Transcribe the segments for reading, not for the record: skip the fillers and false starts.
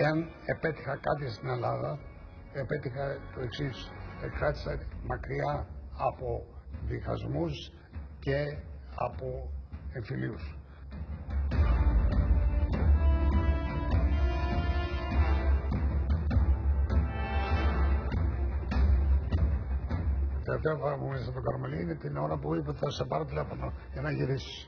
Εάν επέτυχα κάτι στην Ελλάδα, επέτυχα το εξής. Κράτησα μακριά από διχασμούς και από εμφυλίους. Τελευταία φορά που ήμουν στο Καρμελί είναι την ώρα που είπε θα σε πάρω τηλέφωνο για να γυρίσεις.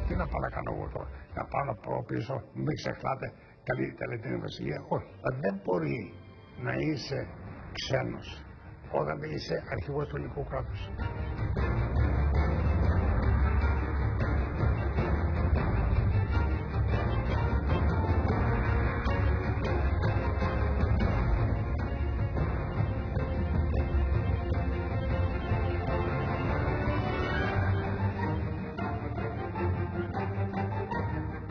Τι να πάω να κάνω εγώ τώρα, να πάω να πω πίσω, μην ξεχνάτε καλή τελετή Βασιλεία. Όχι, δεν μπορεί να είσαι ξένος όταν είσαι αρχηγός του ελληνικού κράτους.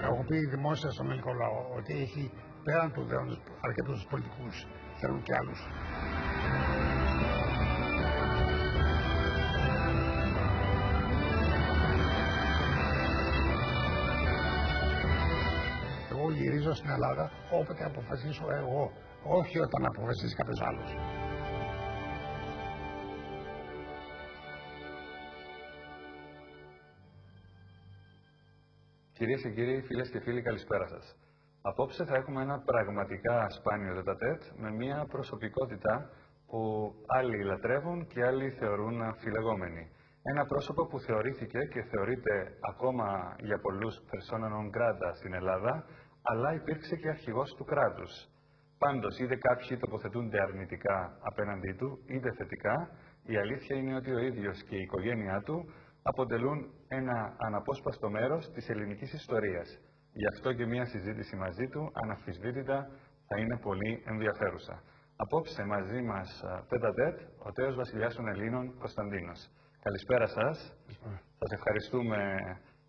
Έχω πει δημόσια στον ελληνικό λαό ότι έχει πέραν του δέοντος αρκετούς πολιτικούς, θέλουν και άλλους. Εγώ γυρίζω στην Ελλάδα όποτε αποφασίσω εγώ, όχι όταν αποφασίσει κάποιος άλλος. Κυρίες και κύριοι, φίλες και φίλοι, καλησπέρα σας. Απόψε θα έχουμε ένα πραγματικά σπάνιο τετατέτ με μια προσωπικότητα που άλλοι λατρεύουν και άλλοι θεωρούν αμφιλεγόμενοι. Ένα πρόσωπο που θεωρήθηκε και θεωρείται ακόμα για πολλούς persona non grata στην Ελλάδα, αλλά υπήρξε και αρχηγός του κράτους. Πάντως, είτε κάποιοι τοποθετούνται αρνητικά απέναντί του, είτε θετικά, η αλήθεια είναι ότι ο ίδιος και η οικογένειά του αποτελούν ένα αναπόσπαστο μέρος της ελληνικής ιστορίας. Γι' αυτό και μια συζήτηση μαζί του, αναμφισβήτητα, θα είναι πολύ ενδιαφέρουσα. Απόψε μαζί μας τετατέτ, ο τέος βασιλιάς των Ελλήνων, Κωνσταντίνος. Καλησπέρα σας. Σας ευχαριστούμε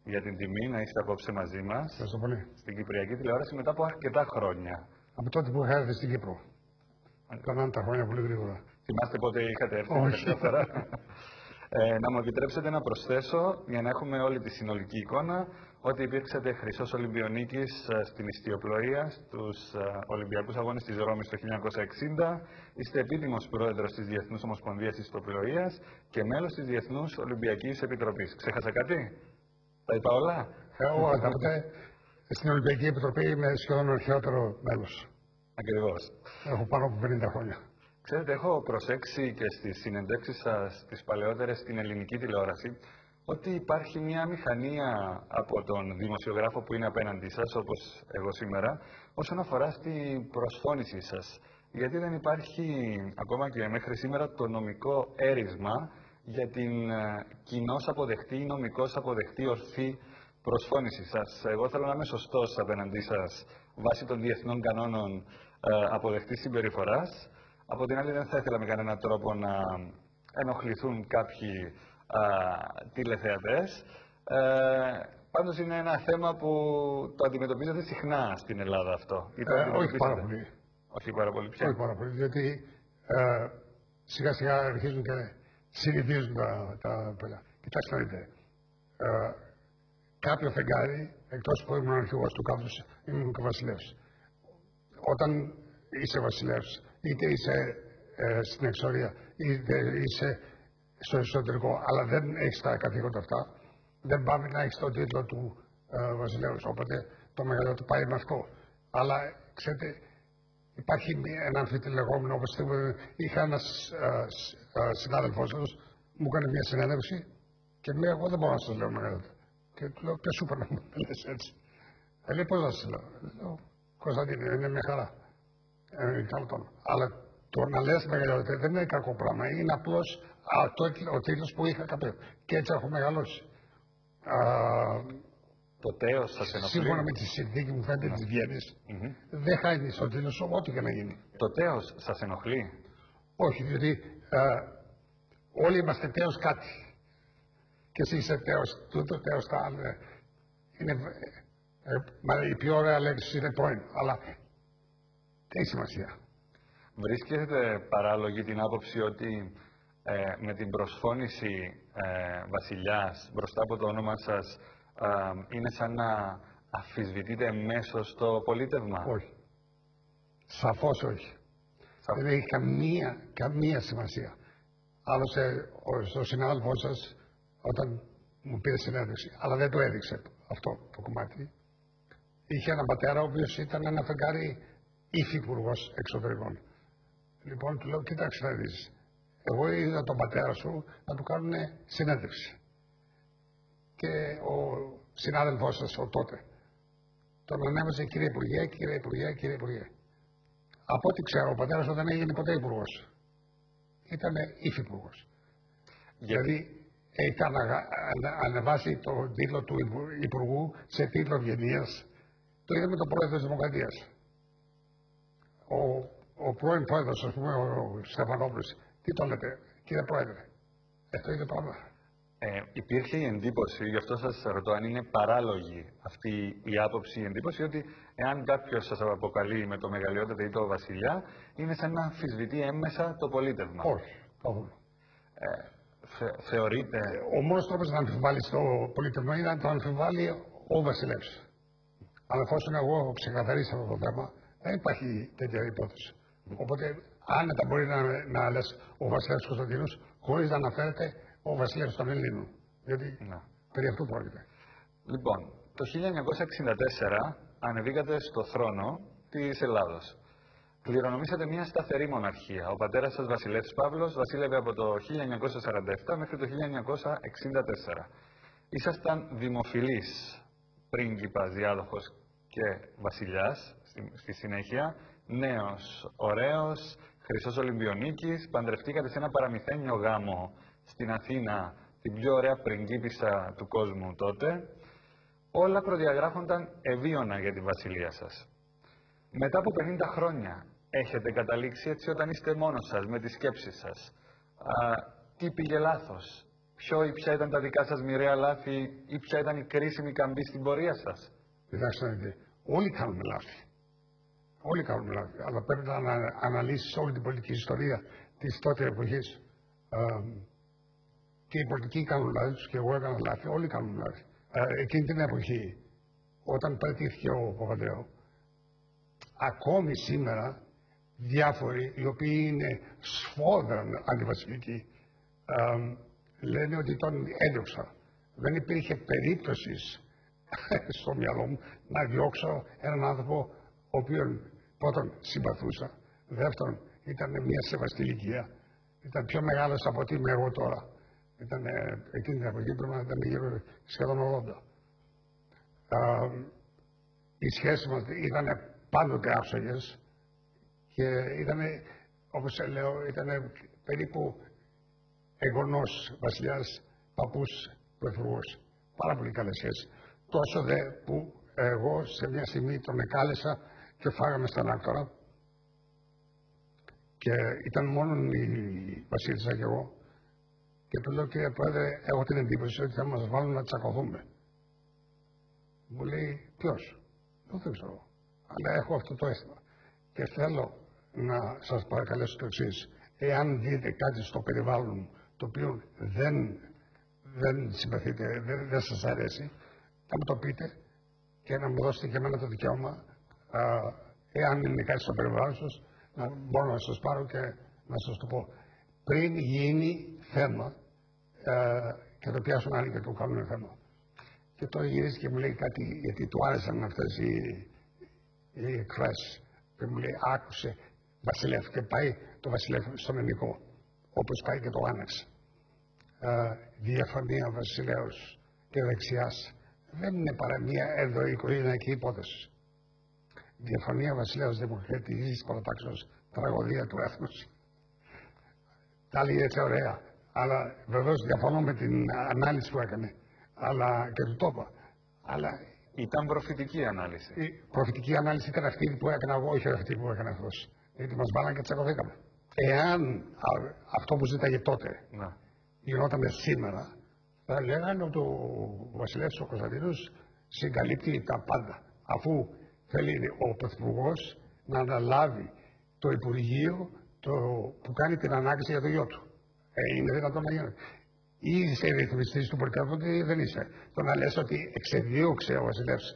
για την τιμή να είστε απόψε μαζί μας. Ευχαριστώ πολύ. Στην Κυπριακή τηλεόραση μετά από αρκετά χρόνια. Από τότε που είχα έρθει στην Κύπρο. Περνάνε τα χρόνια πολύ γρήγορα. Θυμάστε πότε είχατε έρθει τελευταία φορά? Να μου επιτρέψετε να προσθέσω, για να έχουμε όλη τη συνολική εικόνα, ότι υπήρξατε χρυσός Ολυμπιονίκης στην ιστιοπλοεία στους Ολυμπιακούς Αγώνες της Ρώμης το 1960. Είστε επίτιμος πρόεδρος της Διεθνούς Ομοσπονδίας Ιστιοπλοείας και μέλος της Διεθνούς Ολυμπιακής Επιτροπής. Ξέχασα κάτι? Τα είπα όλα? Εγώ κάποτε στην Ολυμπιακή Επιτροπή είμαι σχεδόν ο αρχαιότερο μέλος. Ακριβώς. Έχω πάνω από 50 χρόνια. Ξέρετε, έχω προσέξει και στις συνεντεύξεις σας τις παλαιότερες στην ελληνική τηλεόραση ότι υπάρχει μια μηχανία από τον δημοσιογράφο που είναι απέναντί σας, όπως εγώ σήμερα, όσον αφορά στην προσφώνησή σας. Γιατί δεν υπάρχει ακόμα και μέχρι σήμερα το νομικό έρισμα για την κοινώς αποδεκτή ή νομικώς αποδεκτή ορθή προσφώνησή σας. Εγώ θέλω να είμαι σωστός απέναντί σας βάσει των διεθνών κανόνων αποδεκτής συμπεριφοράς. Από την άλλη, δεν θα ήθελα με κανέναν τρόπο να ενοχληθούν κάποιοι τηλεθεατές. Πάντως είναι ένα θέμα που το αντιμετωπίζετε συχνά στην Ελλάδα αυτό. Όχι πάρα πολύ. Όχι πάρα πολύ πια. Όχι πάρα πολύ, διότι σιγά σιγά αρχίζουν και συνηθίζουν τα παιδιά. Κοιτάξτε να δείτε. Κάποιο φεγγάρι, εκτός που ήμουν αρχηγός του κράτους, ήμουν και βασιλεύς. Όταν είσαι βασιλεύς, είτε είσαι στην εξορία, είτε είσαι στο εσωτερικό, αλλά δεν έχεις τα καθήκοντα αυτά, δεν πάει να έχεις τον τίτλο του βασιλεύους. Οπότε το μεγαλύτερο πάει με αυτό. Αλλά ξέρετε, υπάρχει ένα αμφιτελεγόμενο, όπως είχα ένας συνάδελφός σας, μου έκανε μια συνέντευξη και λέει: εγώ δεν μπορώ να σας λέω μεγαλύτερο. Και του λέω: ποιο σου είπα να μου λες έτσι? Λέει: πώς να σας λέω? Λέω: Κωνσταντίνε, είναι μια χαρά. Αλλά το να λες μεγαλύτερο δεν είναι κακό πράγμα. Είναι απλώς ο τίτλος που είχα κάποιο. Και έτσι έχω μεγαλώσει. Το τέος σας ενοχλεί? Σύμφωνα με τη συνθήκη μου φαίνεται της Βιέννης, δεν χάνει τον τίτλο σου ό,τι και να γίνει. Το τέος σας ενοχλεί? Όχι, διότι όλοι είμαστε τέος κάτι. Και εσύ είσαι τέος τούτο, τέος τα άλλο. Η πιο ωραία λέξη είναι πρώην, αλλά τι έχει σημασία. Βρίσκεται παράλογη την άποψη ότι με την προσφώνηση βασιλιάς μπροστά από το όνομα σας είναι σαν να αμφισβητείτε εμέσως το πολίτευμα? Όχι. Σαφώς όχι. Δεν έχει καμία σημασία. Άλλωστε, ο συνάδελφός σας, όταν μου πήρε συνέντευξη, αλλά δεν το έδειξε αυτό το κομμάτι, είχε έναν πατέρα ο οποίος ήταν ένα φεγγάρι υφυπουργός εξωτερικών. Λοιπόν, του λέω, κοίταξε να δεις. Εγώ είδα τον πατέρα σου να του κάνουν συνέντευξη. Και ο συνάδελφός σας, ο τότε, τον ανέβασε κύριε Υπουργέ, κύριε Υπουργέ, κύριε Υπουργέ. Από ό,τι ξέρω, ο πατέρας του δεν έγινε ποτέ υπουργός. Ήταν υφυπουργός. Δηλαδή, ήταν ανεβάσει τον τίτλο του υπουργού σε τίτλο ευγενίας. Το είδαμε τον πρόεδρο της Δημοκρατίας. Ο πρώην πρόεδρος, ας πούμε, ο Στεφανόπουλος, τι το λέτε, κύριε Πρόεδρε? Αυτό είναι πράγμα. Υπήρχε η εντύπωση, γι' αυτό σας ρωτώ αν είναι παράλογη αυτή η άποψη, η εντύπωση ότι εάν κάποιος σας αποκαλεί με το μεγαλειότατα ή το βασιλιά, είναι σαν να αμφισβητεί έμμεσα το πολίτευμα. Όχι. Θεωρείτε... Ο μόνος τρόπος να αμφιβάλλει το πολίτευμα είναι να το αμφιβάλλει ο βασιλεύς. Αλλά εφόσον εγώ ξεκαθαρίσω αυτό το θέμα, δεν υπάρχει τέτοια υπόθεση. Οπότε άνετα μπορεί να λες ο βασιλεύς Κωνσταντίνος χωρίς να αναφέρεται ο βασιλεύς των Ελλήνων. Γιατί περί αυτού πρόκειται. Λοιπόν, το 1964 ανεβήκατε στο θρόνο της Ελλάδος. Κληρονομήσατε μια σταθερή μοναρχία. Ο πατέρας σας, βασιλεύς Παύλος, βασίλευε από το 1947 μέχρι το 1964. Ήσασταν δημοφιλής πρίγκιπας, διάδοχος και βασιλιάς στη συνέχεια, νέος, ωραίος, χρυσός Ολυμπιονίκης, παντρευτήκατε σε ένα παραμυθένιο γάμο στην Αθήνα, την πιο ωραία πριγκίπισσα του κόσμου τότε. Όλα προδιαγράφονταν ευίωνα για τη βασιλεία σας. Μετά από 50 χρόνια έχετε καταλήξει έτσι όταν είστε μόνος σας, με τις σκέψεις σας? Τι πήγε λάθος? Ποια ήταν τα δικά σας μοιραία λάθη ή ποια ήταν η κρίσιμη καμπή στην πορεία σας? Κοιτάξτε, όλοι κάνουμε λάθη. Όλοι κάνουμε λάθη. Αλλά πρέπει να αναλύσεις όλη την πολιτική ιστορία της τότε εποχής. Και οι πολιτικοί κάνουν λάθη και εγώ έκανα λάθη. Όλοι κάνουν λάθη. Εκείνη την εποχή, όταν παραιτήθηκε ο Παπανδρέου, ακόμη σήμερα διάφοροι οι οποίοι είναι σφόδρα αντιβασιλικοί λένε ότι τον έδιωξα. Δεν υπήρχε περίπτωση στο μυαλό μου να διώξω έναν άνθρωπο ο οποίον πρώτον συμπαθούσα, δεύτερον ήταν μια σεβαστή ηλικία, ήταν πιο μεγάλος από ότι είμαι εγώ τώρα. Ήταν εκείνη την εποχή πρέπει να ήταν γύρω σχεδόν 80. Οι σχέσεις μας ήταν πάντοτε άψογες και ήταν, όπως λέω, ήταν περίπου εγγονός βασιλιάς, παππούς πρωθυπουργός. Πάρα πολύ καλές σχέσεις. Τόσο δε που εγώ σε μια στιγμή τον εκάλεσα και φάγαμε στον άκτορα και ήταν μόνο η βασίλισσα και εγώ και του λέω, κύριε Πρόεδρε, έχω την εντύπωση ότι θα μας βάλουν να τσακωθούμε. Μου λέει, ποιος? Δεν ξέρω. Αλλά έχω αυτό το αίσθημα. Και θέλω να σας παρακαλέσω το εξής. Εάν δείτε κάτι στο περιβάλλον μου το οποίο δεν συμπαθείτε, δεν σας αρέσει, θα μου το πείτε και να μου δώσετε και εμένα το δικαίωμα, εάν είναι κάτι στο περιβάλλον σας, να μπορώ να σας πάρω και να σας το πω. Πριν γίνει θέμα και το πιάσουν άλλοι και το κάνουν θέμα. Και τώρα γυρίζει και μου λέει κάτι, γιατί του άρεσαν αυτές οι εκφράσεις. Και μου λέει, άκουσε βασιλεύ, και πάει το βασιλεύ στον ελληνικό, όπως πάει και το άνοιξε. Διαφωνία βασιλέως και δεξιάς δεν είναι παρά μια ενδοοικογενειακή υπόθεση. Διαφωνία βασιλέως δημοκρατικής παρατάξεως, τραγωδία του έθνους. Τα λέει έτσι ωραία. Αλλά βεβαίως διαφωνώ με την ανάλυση που έκανε. Αλλά και του το είπα. Αλλά ήταν προφητική ανάλυση. Η προφητική ανάλυση ήταν αυτή που έκανα εγώ, όχι αυτή που έκανε αυτός. Γιατί μας βάλανε και τσακωθήκαμε. Εάν αυτό που ζήταγε τότε γινόταν σήμερα, θα λέγανε ότι ο βασιλεύς ο Κωνσταντίνος συγκαλύπτει τα πάντα. Αφού θέλει ο Πρωθυπουργός να αναλάβει το Υπουργείο που κάνει την ανάκριση για το γιο του. Είναι δυνατόν να γίνει? Ή είσαι ρυθμιστής του πολιτεύοντα ή δεν είσαι. Το να λες ότι εξεδίωξε ο Βασιλεύς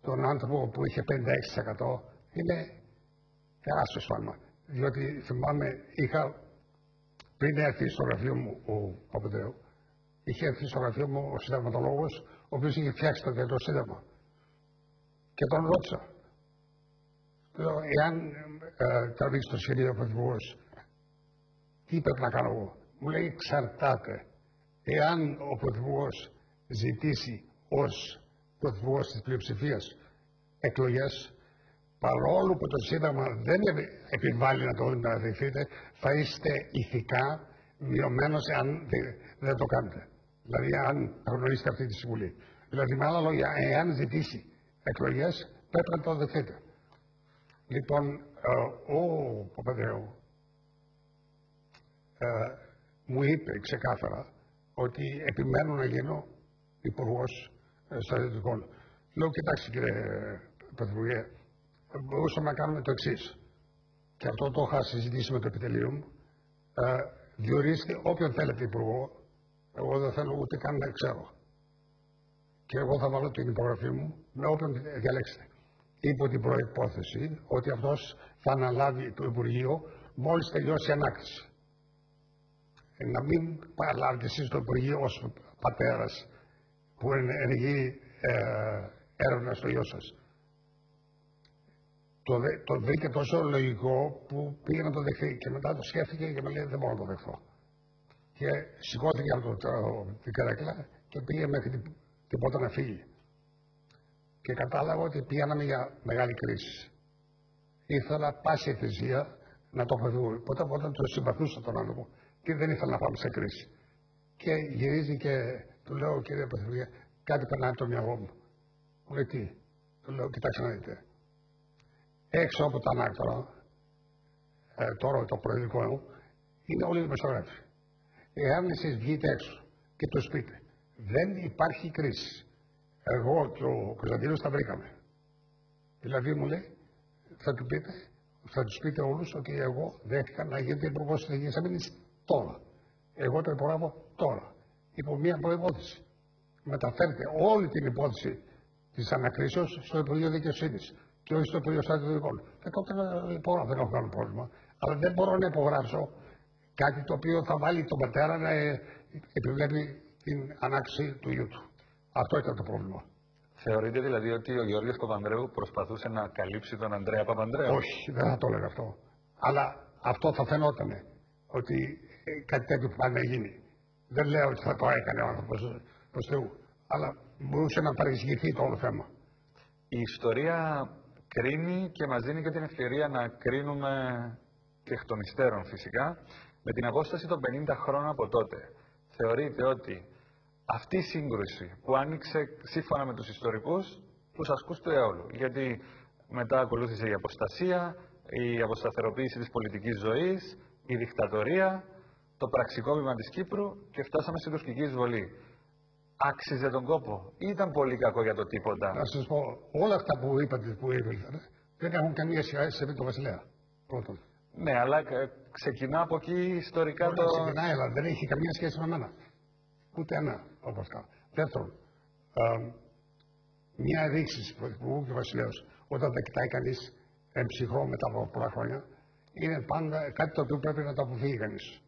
τον άνθρωπο που είχε 56% είναι τεράστιο σφάλμα. Διότι θυμάμαι, πριν έρθει στο γραφείο μου ο Παπανδρέου, είχε έρθει στο γραφείο μου ο συνταγματολόγος, ο οποίος είχε φτιάξει το κεντρικό σύνταγμα. Και τον ρώτησα. Λέω, εάν τραβήξει το σχέδιο ο Πρωθυπουργός, τι πρέπει να κάνω εγώ? Μου λέει, εξαρτάται. Εάν ο Πρωθυπουργός ζητήσει ως Πρωθυπουργός της πλειοψηφίας εκλογές, παρόλο που το Σύνταγμα δεν επιβάλλει να το δεχτείτε, θα είστε ηθικά μειωμένος αν δεν το κάνετε. Δηλαδή, αν αγνοήσετε αυτή τη συμβουλή. Δηλαδή, με άλλα λόγια, εάν ζητήσει εκλογές, πρέπει να το δεχτείτε. Λοιπόν, ο Παπανδρέου μου είπε ξεκάθαρα ότι επιμένω να γίνω υπουργός στρατιωτικών. Λέω, κοιτάξτε κύριε Πρωθυπουργέ, μπορούσαμε να κάνουμε το εξής. Και αυτό το είχα συζητήσει με το επιτελείο μου. Διορίστε όποιον θέλετε υπουργό. Εγώ δεν θέλω ούτε καν να ξέρω. Και εγώ θα βάλω την υπογραφή μου με όποιον διαλέξετε. Υπό την προϋπόθεση ότι αυτός θα αναλάβει το Υπουργείο μόλις τελειώσει η ανάκριση. Να μην παραλάβετε εσείς το Υπουργείο ως πατέρας που ενεργεί έρευνα στο γιο σας. Το βρήκε τόσο λογικό που πήγε να το δεχθεί και μετά το σκέφτηκε και με λέει δεν μπορώ να το δεχθώ. Και σηκώθηκε από την καρέκλα και πήγε μέχρι την πόρτα να φύγει. Και κατάλαβα ότι πήγαμε για μεγάλη κρίση. Ήθελα πάση θυσία να το αποφύγω. Οπότε το συμπαθούσα τον άνθρωπο και δεν ήθελα να πάμε σε κρίση. Και γυρίζει και του λέω, κύριε Πρωθυπουργέ, κάτι περνάει από το μυαλό μου. Μου λέει τι? Του λέω, κοιτάξτε να δείτε. Έξω από τα ανάκτορα, τώρα το προεδρικό είναι όλοι οι δημοσιογράφοι. Εάν εσείς βγείτε έξω και τους πείτε, δεν υπάρχει κρίση. Εγώ και ο Κωνσταντίνος τα βρήκαμε. Δηλαδή μου λέει, θα τους πείτε όλους ότι εγώ δέχτηκα να γίνετε υπουργός της Εθνικής Αμήνης τώρα. Εγώ το υπογράφω τώρα. Υπό μία προϋπόθεση. Μεταφέρετε όλη την υπόθεση της ανακρίσεως στο Υπουργείο Δικαιοσύνης και όχι στο Υπουργείο Στρατιωτικών. Τότε υπογράφω, δεν έχω κανένα πρόβλημα. Αλλά δεν μπορώ να υπογράψω κάτι το οποίο θα βάλει τον πατέρα να επιβλέπει την ανάκριση του γιού του. Αυτό ήταν το πρόβλημα. Θεωρείτε δηλαδή ότι ο Γιώργος Παπανδρέου προσπαθούσε να καλύψει τον Ανδρέα Παπανδρέου? Όχι, δεν θα το έλεγα αυτό. Αλλά αυτό θα φαινόταν ότι κάτι τέτοιο πάει να γίνει. Δεν λέω ότι θα το έκανε ο άνθρωπος προς Θεού, αλλά μπορούσε να παρεξηγηθεί το όλο θέμα. Η ιστορία κρίνει και μας δίνει και την ευκαιρία να κρίνουμε και εκ των υστέρων φυσικά. Με την απόσταση των 50 χρόνων από τότε, θεωρείτε ότι αυτή η σύγκρουση που άνοιξε σύμφωνα με τους ιστορικούς, τους ασκούς του αιώλου, γιατί μετά ακολούθησε η αποστασία, η αποσταθεροποίηση της πολιτικής ζωής, η δικτατορία, το πραξικόπημα της Κύπρου και φτάσαμε στην τουρκική εισβολή. Άξιζε τον κόπο ή ήταν πολύ κακό για το τίποτα? Να σας πω, όλα αυτά που είπατε που ήρθαν δεν έχουν καμία σχέση με τον Βασιλέα. Πρώτον. Ναι, αλλά ξεκινά από εκεί ιστορικά το... Ξεκινάει, αλλά δεν έχει καμία σχέση με μένα. Ούτε ένα από αυτά. Δεύτερον, μια ρήξη Πρωθυπουργού και Βασιλέως, όταν τα κοιτάει κανείς ψυχρό μετά από πολλά χρόνια, είναι πάντα κάτι το οποίο πρέπει να το αποφύγει κανείς.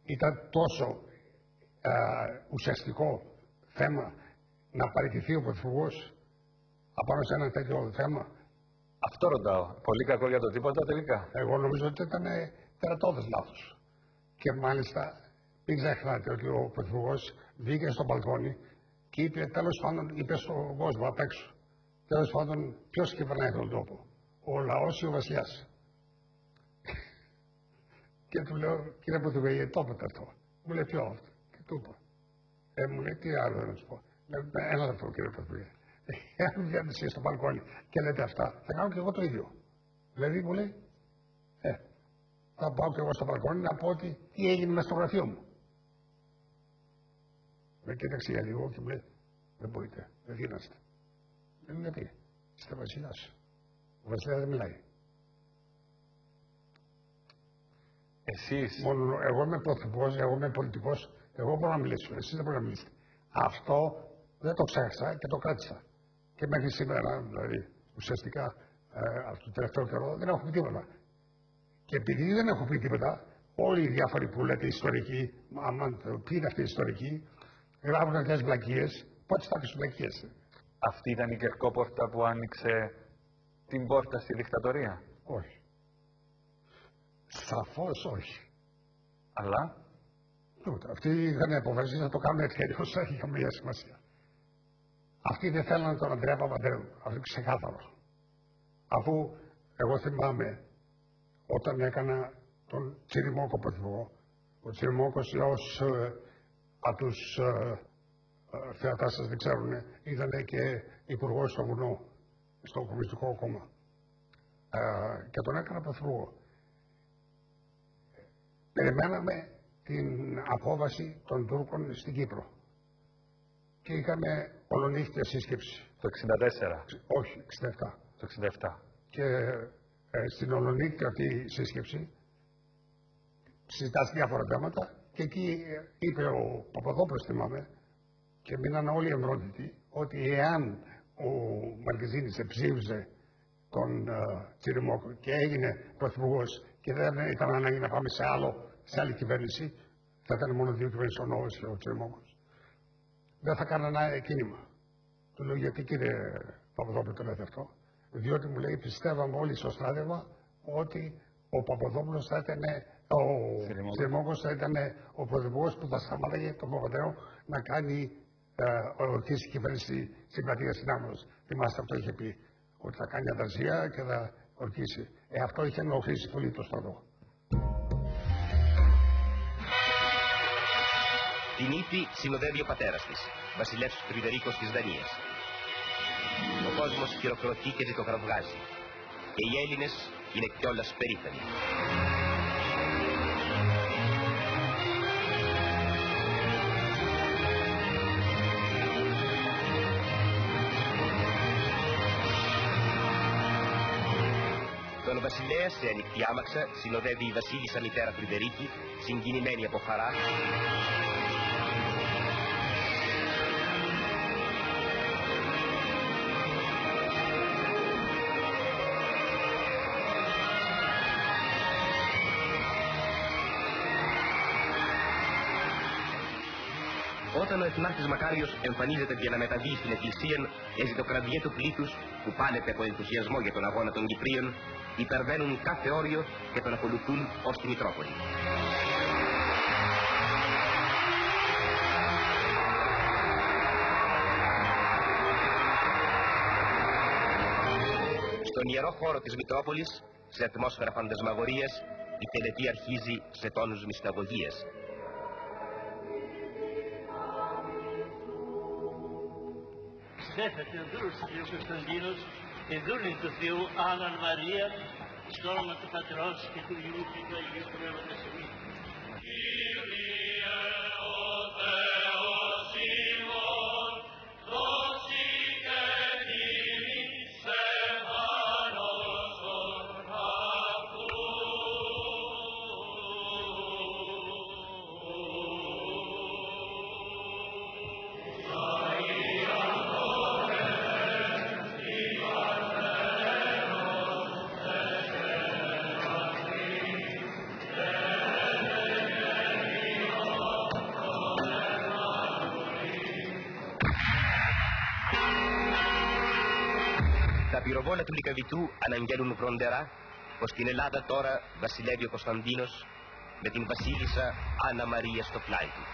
Ήταν τόσο ουσιαστικό θέμα να παραιτηθεί ο Πρωθυπουργός απάνω σε ένα τέτοιο θέμα. Αυτό ρωτάω. Πολύ κακό για το τίποτα τελικά? Εγώ νομίζω ότι ήταν τερατώδες λάθος. Και μάλιστα μην ξεχνάτε ότι ο Πρωθυπουργός βγήκε στο μπαλκόνι και είπε, τέλος πάντων, είπε στον κόσμο απ' έξω, τέλος πάντων, ποιος κυβερνάει τον τόπο? Ο λαός ή ο βασιλιάς? Και του λέω, κύριε Πρωθυπουργέ, το είπατε αυτό? Μου λέει, ποιο αυτό? Και του είπα. Μου λέει, τι άλλο να σου πω? Ένα λεπτό, κύριε Πρωθυπουργέ. Εάν βγαίνετε εσείς στο μπαλκόνι και λέτε αυτά, θα κάνω και εγώ το ίδιο. Δηλαδή μου λέει, θα πάω και εγώ στο μπαλκόνι να πω ότι τι έγινε μες στο γραφείο μου. Με κοίταξε για λίγο και μου λέει, Δεν μπορείτε. Δεν δίναστε. Δεν είναι γιατί. Είστε βασιλιάς. Ο βασιλιάς δεν μιλάει. Εσείς... Μόνο εγώ είμαι πρωθυπουργός, εγώ είμαι πολιτικός, εγώ μπορώ να μιλήσω. Εσείς δεν μπορείτε να μιλήσετε. Αυτό δεν το ξέχασα και το κράτησα. Και μέχρι σήμερα, δηλαδή, ουσιαστικά, αυτό το τελευταίο καιρό δεν έχω πει τίποτα. Και επειδή δεν έχω πει τίποτα, όλοι οι διάφοροι που λέτε ιστορικοί, άμα ποιοι είναι αυτοί οι ιστορικοί, γράφουν αυτές βλακίες. Πότε θα πεις βλακίες. Αυτή ήταν η κερκόπορτα που άνοιξε την πόρτα στη δικτατορία. Όχι. Σαφώς όχι. Αλλά... Αυτοί είχαν αποφασίσει να το κάνουν εταιρείως, δεν έχει καμία σημασία. Αυτοί δεν θέλανε τον Ανδρέα Παπανδρέου. Αυτό είναι ξεκάθαρο. Αφού εγώ θυμάμαι όταν έκανα τον Τσιριμόκο πρωθυπουργό, ο Τσιριμόκος για όσους από τους θεατά σας δεν ξέρουν, ήταν και υπουργός στο βουνό, στο Κομμουνιστικό Κόμμα. Και τον έκανα πρωθυπουργό. Περιμέναμε την απόβαση των Τούρκων στην Κύπρο. Και είχαμε ολονύχτια σύσκεψη. Το 64. Όχι, 67. Το 67. Και στην ολονύχτια αυτή σύσκεψη συζητάς διάφορα θέματα και εκεί είπε ο Παπαδόπουλος, θυμάμαι, και μείναν όλοι εμπρόντιτοι, ότι εάν ο Μαρκιζίνης εψήφιζε τον Τσιριμόκο και έγινε πρωθυπουργός και δεν ήταν ανάγκη να πάμε σε άλλη κυβέρνηση, θα ήταν μόνο δύο κυβέρνησεις, ο Νόβος και ο Τσιριμόκος, δεν θα κάνανε κίνημα. Του λέω, γιατί κύριε Παπαδόπουλο το λέτε αυτό? Διότι μου λέει, πιστεύαμε όλοι στο στράτευμα ότι ο Παπαδόπουλος θα ήταν, ο Τσιριμόκος θα ήταν ο πρωθυπουργός που θα σταμάταγε τον Παπαδρέο να κάνει ορκίσει κυβέρνηση Συμπατίας Συνάμωσης. Θυμάστε, αυτό είχε πει, ότι θα κάνει ανταρσία και θα ορκίσει. Αυτό είχε ενοχλήσει πολύ το στρατό. Την ύφη συνοδεύει ο πατέρας της, βασιλεύς Φρυδερίκος της Δανίας. Ο κόσμος χειροκροτεί και ζητοκραυγάζει. Και οι Έλληνες είναι κιόλας περήφανοι. Τον βασιλέα σε ανοιχτή άμαξα συνοδεύει η βασίλισσα μητέρα Φρυδερίκη, συγκινημένη από χαρά. Όταν ο Εθνάρχης Μακάριος εμφανίζεται για να μεταβεί στην εκκλησία, η ζητοκραυγή του πλήθους που πάλεται από ενθουσιασμό για τον αγώνα των Κυπρίων υπερβαίνουν κάθε όριο και τον ακολουθούν ως τη Μητρόπολη. Στον ιερό χώρο της Μητρόπολης, σε ατμόσφαιρα φαντασμαγορίας, η τελετή αρχίζει σε τόνους μυσταγωγίας. Στέφεται ο δούλος του Θεού Κωνσταντίνος, η δούλη του Θεού Άννα Μαρία, στο όνομα του Πατρός και του Υιού και του Αγίου Πνεύματος. Κύριε ο Θεός ημών, δώσει και τιμήσε βάρος ορθάκου. Τα πυροβόλα του Λυκαβητού αναγγέλουν βροντερά πως στην Ελλάδα τώρα βασιλεύει ο Κωνσταντίνος με την βασίλισσα Άννα Μαρία στο πλάι του.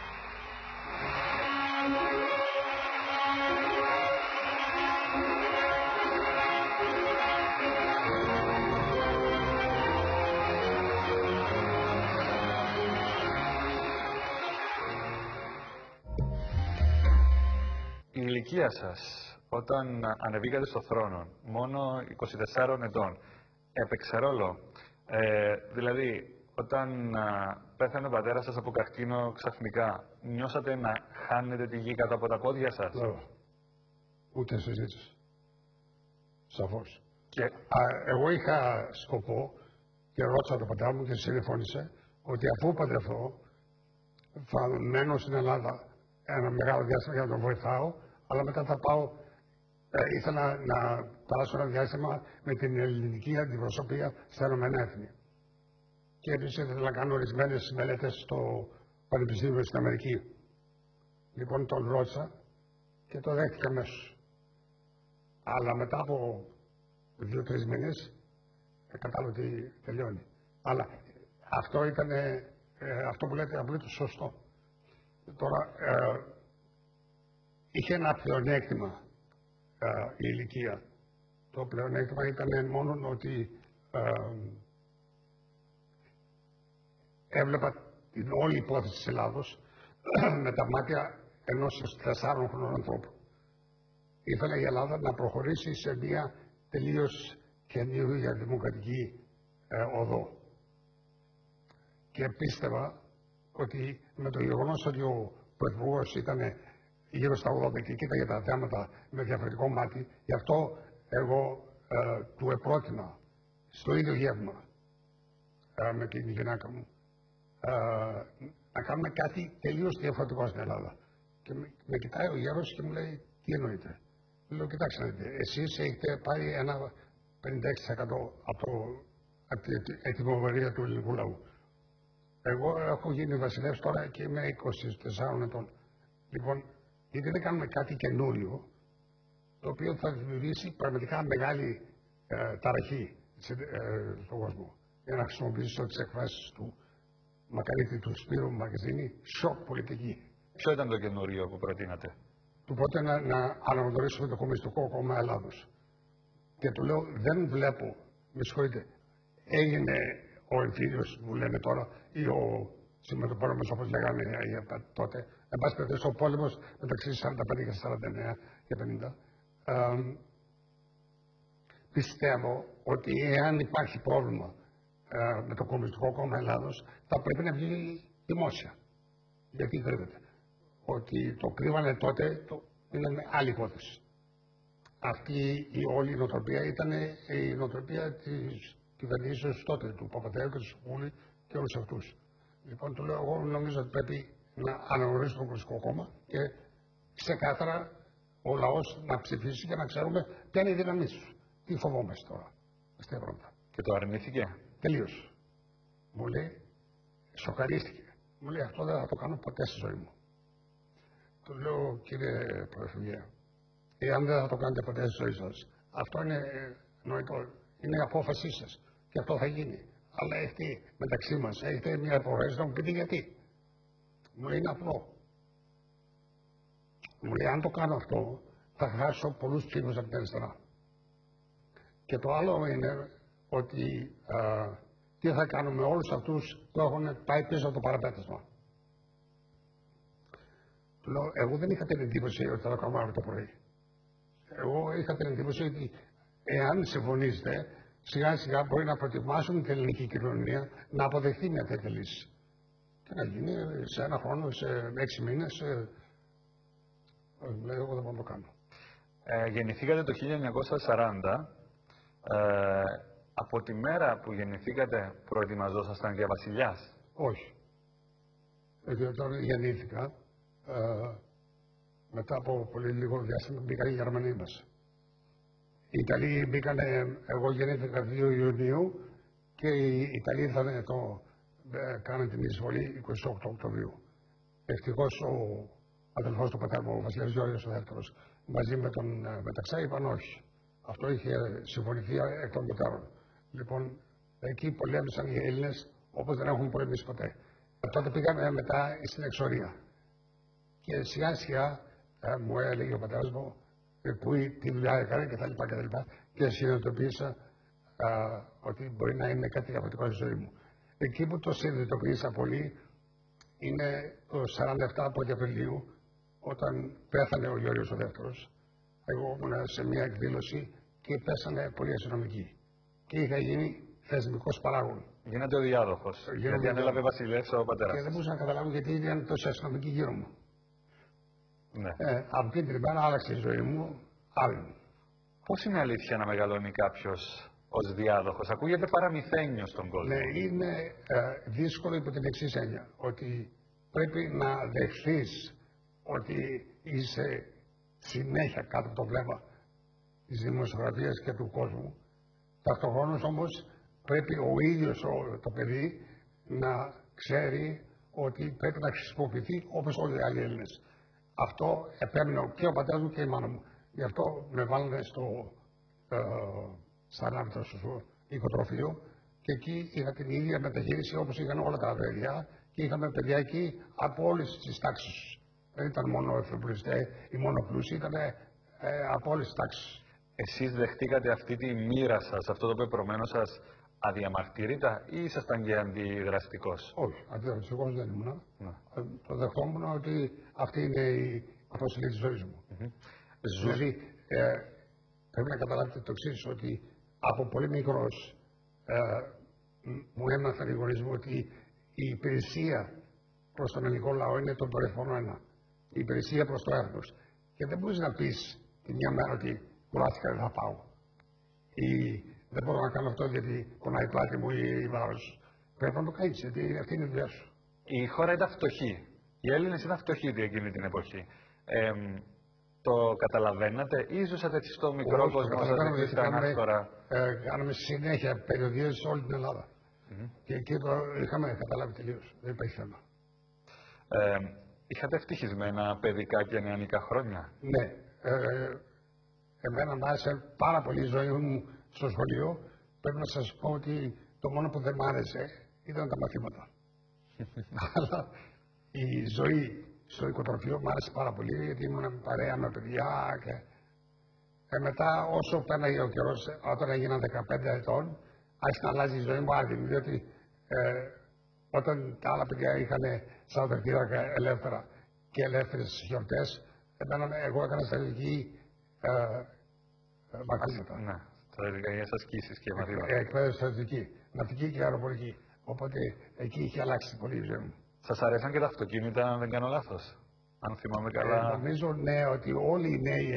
Η ηλικία σας όταν ανεβήκατε στο θρόνο, μόνο 24 ετών, έπαιξε ρόλο? Δηλαδή, όταν πέθανε ο πατέρας σας από καρκίνο ξαφνικά, νιώσατε να χάνετε τη γη κάτω από τα πόδια σας? Ούτε συζήτηση. Σαφώς. Και Εγώ είχα σκοπό και ρώτησα τον πατέρα μου και συμφώνησε ότι αφού παντρευτώ θα μένω στην Ελλάδα ένα μεγάλο διάστημα για να τον βοηθάω, αλλά μετά θα πάω. Ήθελα να περάσω ένα διάστημα με την ελληνική αντιπροσωπεία στα Ηνωμένα Έθνη. Και επίσης ήθελα να κάνω ορισμένες μελέτες στο Πανεπιστήμιο στην Αμερική. Λοιπόν, τον ρώτησα και το δέχτηκε αμέσως. Αλλά μετά από 2-3 μήνες κατάλαβα ότι τελειώνει. Αλλά αυτό ήταν αυτό που λέτε απολύτως σωστό. Τώρα, είχε ένα πλεονέκτημα η ηλικία. Το πλεονέκτημα ήταν μόνο ότι έβλεπα την όλη υπόθεση της Ελλάδος με τα μάτια ενός 4χρονου ανθρώπου. Ήθελε η Ελλάδα να προχωρήσει σε μια τελείως καινούργια δημοκρατική οδό. Και πίστευα ότι με το γεγονός ότι ο Πρωθυπουργός ήταν γύρω στα 80 και κοίταγε τα θέματα με διαφορετικό μάτι, γι' αυτό εγώ του επρότεινα στο ίδιο γεύμα με την γυναίκα μου να κάνουμε κάτι τελείως διαφορετικό στην Ελλάδα. Και με κοιτάει ο γέρος και μου λέει, τι εννοείται? Λέω, κοιτάξτε, εσείς έχετε πάρει ένα 56% από την ετοιμοβαρία του ελληνικού λαού. Εγώ έχω γίνει βασιλεύς τώρα και είμαι 24 ετών. Λοιπόν, γιατί δεν κάνουμε κάτι καινούριο, το οποίο θα δημιουργήσει πραγματικά μεγάλη ταραχή στον κόσμο. Για να χρησιμοποιήσω τις εκφράσεις του Μακαρίτη του Σπύρου Μαγκαζίνη, σοκ πολιτική. ποιο ήταν το καινούριο που προτείνατε? Του πρώτα να αναγνωρίσουμε το Κομμουνιστικό Κόμμα Ελλάδος. Και του λέω, δεν βλέπω, με συγχωρείτε, έγινε ο εμφύλιος που λέμε τώρα ή ο συμμετοπόλεμος όπως λέγανε τότε. Εν πάση περιπτώσει, ο πόλεμος μεταξύ 45 και 49 και 50. Πιστεύω ότι εάν υπάρχει πρόβλημα με το Κομμουνιστικό Κόμμα Ελλάδος, θα πρέπει να βγει δημόσια. Γιατί κρύβεται? Ότι το κρύβανε τότε είναι άλλη υπόθεση. Αυτή η όλη νοοτροπία ήταν η νοοτροπία της κυβερνήσεως τότε, του Παπαδέου και του Σουκούλη και όλους αυτούς. Λοιπόν, του λέω, εγώ νομίζω ότι πρέπει να αναγνωρίσουμε το Κομμουνιστικό Κόμμα και ξεκάθαρα ο λαός να ψηφίσει και να ξέρουμε ποια είναι η δύναμή του. Τι φοβόμαστε τώρα στην Ευρώπη. Και το αρνήθηκε? Τελείως. Μου λέει, σοκαρίστηκε. Μου λέει, αυτό δεν θα το κάνω ποτέ στη ζωή μου. Του λέω, κύριε Πρωθυπουργέ, εάν δεν θα το κάνετε ποτέ στη ζωή σας, αυτό είναι νοητό, είναι η απόφασή σας και αυτό θα γίνει. Αλλά έχετε μεταξύ μας, έχετε μια υποχρέωση να μου πείτε γιατί. Μου λέει, είναι απλό. Μου λέει, αν το κάνω αυτό, θα χάσω πολλούς ψήφους από την αριστερά. Και το άλλο είναι ότι τι θα κάνουμε με όλους αυτούς που έχουν πάει πίσω από το παραπέτασμα. Του λέω, εγώ δεν είχα την εντύπωση ότι θα το κάνουμε αύριο το πρωί. Εγώ είχα την εντύπωση ότι εάν συμφωνήσετε, σιγά σιγά μπορεί να προετοιμάσουν την ελληνική κοινωνία να αποδεχθεί μια τέτοια λύση. Και να γίνει σε ένα χρόνο, σε 6 μήνες. Λέω, εγώ δεν μπορώ να το κάνω. Γεννηθήκατε το 1940. Από τη μέρα που γεννηθήκατε προετοιμαζόσασταν για βασιλιάς? Όχι. Γιατί όταν γεννήθηκα, μετά από πολύ λίγο διάστημα μπήκαν οι Γερμανοί μας. Οι Ιταλοί μπήκανε, εγώ γεννήθηκα 2 Ιουνίου και οι Ιταλοί ήρθαν κάνανε την εισβολή 28 Οκτωβρίου. Ευτυχώς ο αδελφός του πατέρα μου, ο Βασιλιάς Γιώργος ο δεύτερος, μαζί με τον Μεταξά είπαν όχι. Αυτό είχε συμφωνηθεί εκ των προτέρων. Λοιπόν, εκεί πολέμησαν οι Έλληνες όπως δεν έχουν πολεμήσει ποτέ. Τότε πήγαμε μετά στην εξορία. Και σιγά σιγά μου έλεγε ο πατέρας μου τι δουλειά έκανε κτλ. Και συνειδητοποίησα ότι μπορεί να είναι κάτι διαφορετικό στη ζωή μου. Εκεί που το συνειδητοποίησα πολύ είναι το 47 από Απριλίου, όταν πέθανε ο Γιώργος ο δεύτερος. Εγώ ήμουν σε μια εκδήλωση και πέσανε πολλοί αστυνομικοί. Και είχα γίνει θεσμικός παράγων. Γίνατε ο διάδοχος. Γιατί ανέλαβε βασιλεύς ο πατέρας. Και δεν μπορούσα να καταλάβω γιατί ήταν τόσοι αστυνομικοί γύρω μου. Ναι. Από εκείνη την ημέρα άλλαξε η ζωή μου, άλλων. Πώς είναι αλήθεια να μεγαλώνει κάποιος ως διάδοχος? Ακούγεται παραμυθένιο στον κόσμο. Ναι, είναι δύσκολο υπό την εξής έννοια, ότι πρέπει να δεχθείς ότι είσαι συνέχεια κάτω από το βλέμμα της δημοσιογραφίας και του κόσμου. Ταυτοχρόνως όμως πρέπει ο ίδιος το παιδί να ξέρει ότι πρέπει να χρησιμοποιηθεί όπως όλοι οι άλλοι Έλληνες. Αυτό επέμεινε και ο πατέρας μου και η μάνα μου. Γι' αυτό με βάλανε στα ναύτα στο οικοτροφείο και εκεί είχα την ίδια μεταχείριση όπως είχαν όλα τα παιδιά και είχαμε παιδιά εκεί από όλες τις τάξεις. Δεν ήταν μόνο εφοπλιστές ή μόνο πλούσιοι, ήταν από όλες τις τάξεις. Εσείς δεχτήκατε αυτή τη μοίρα σας, αυτό το πεπρωμένο σας, αδιαμαρτύρητα ή ήσασταν και αντιδραστικός? Όχι, αντιδραστικός δεν ήμουν. Το δεχόμουν ότι αυτή είναι η προσελή της ζωής μου. Δηλαδή, πρέπει να καταλάβετε το εξής, ότι από πολύ μικρός μου έμαθαν οι γονείς μου ότι η υπηρεσία προς τον ελληνικό λαό είναι το περιφωνό ένα. Η υπηρεσία προς το έθνος. Και δεν μπορείς να πεις τη μια μέρα ότι κουράστηκα, δεν θα πάω. Ή δεν μπορώ να κάνω αυτό γιατί πονάει η πλάτη μου ή η βάρος. Πρέπει να το κάνεις, γιατί αυτή είναι η δουλειά σου. Η χώρα ήταν φτωχή. Οι Έλληνες ήταν φτωχοί εκείνη την εποχή. Το καταλαβαίνατε ή ζούσατε έτσι στο μικρό κόσμο σας στην ανάφορα? Κάναμε συνέχεια περιοδίες σε όλη την Ελλάδα. Και εκεί το είχαμε καταλάβει τελείως. Δεν υπάρχει θέμα. Είχατε ευτυχισμένα παιδικά και νεανικά χρόνια? Ναι. Εμένα μου άρεσε πάρα πολύ η ζωή μου στο σχολείο. Πρέπει να σας πω ότι το μόνο που δεν μ' άρεσε ήταν τα μαθήματα. Αλλά η ζωή στο οικοτροφείο μου άρεσε πάρα πολύ, γιατί ήμουν παρέα με παιδιά και μετά όσο πέρναγε ο καιρός, όταν έγινα 15 ετών, άρχισε να αλλάζει η ζωή μου άδεινη, διότι όταν τα άλλα παιδιά είχαν Σαββατοκύριακα ελεύθερα και ελεύθερες γιορτές, εγώ έκανα στρατηγική μαθήματα. Ναι, στρατηγικές ασκήσεις και μαθήματα. Εκπαίδευση στρατηγική, ναυτική και αεροπορική. Οπότε εκεί είχε αλλάξει πολύ η ζωή μου. Σας αρέσαν και τα αυτοκίνητα, αν δεν κάνω λάθος? Αν θυμάμαι καλά. Νομίζω ναι, ότι όλοι οι νέοι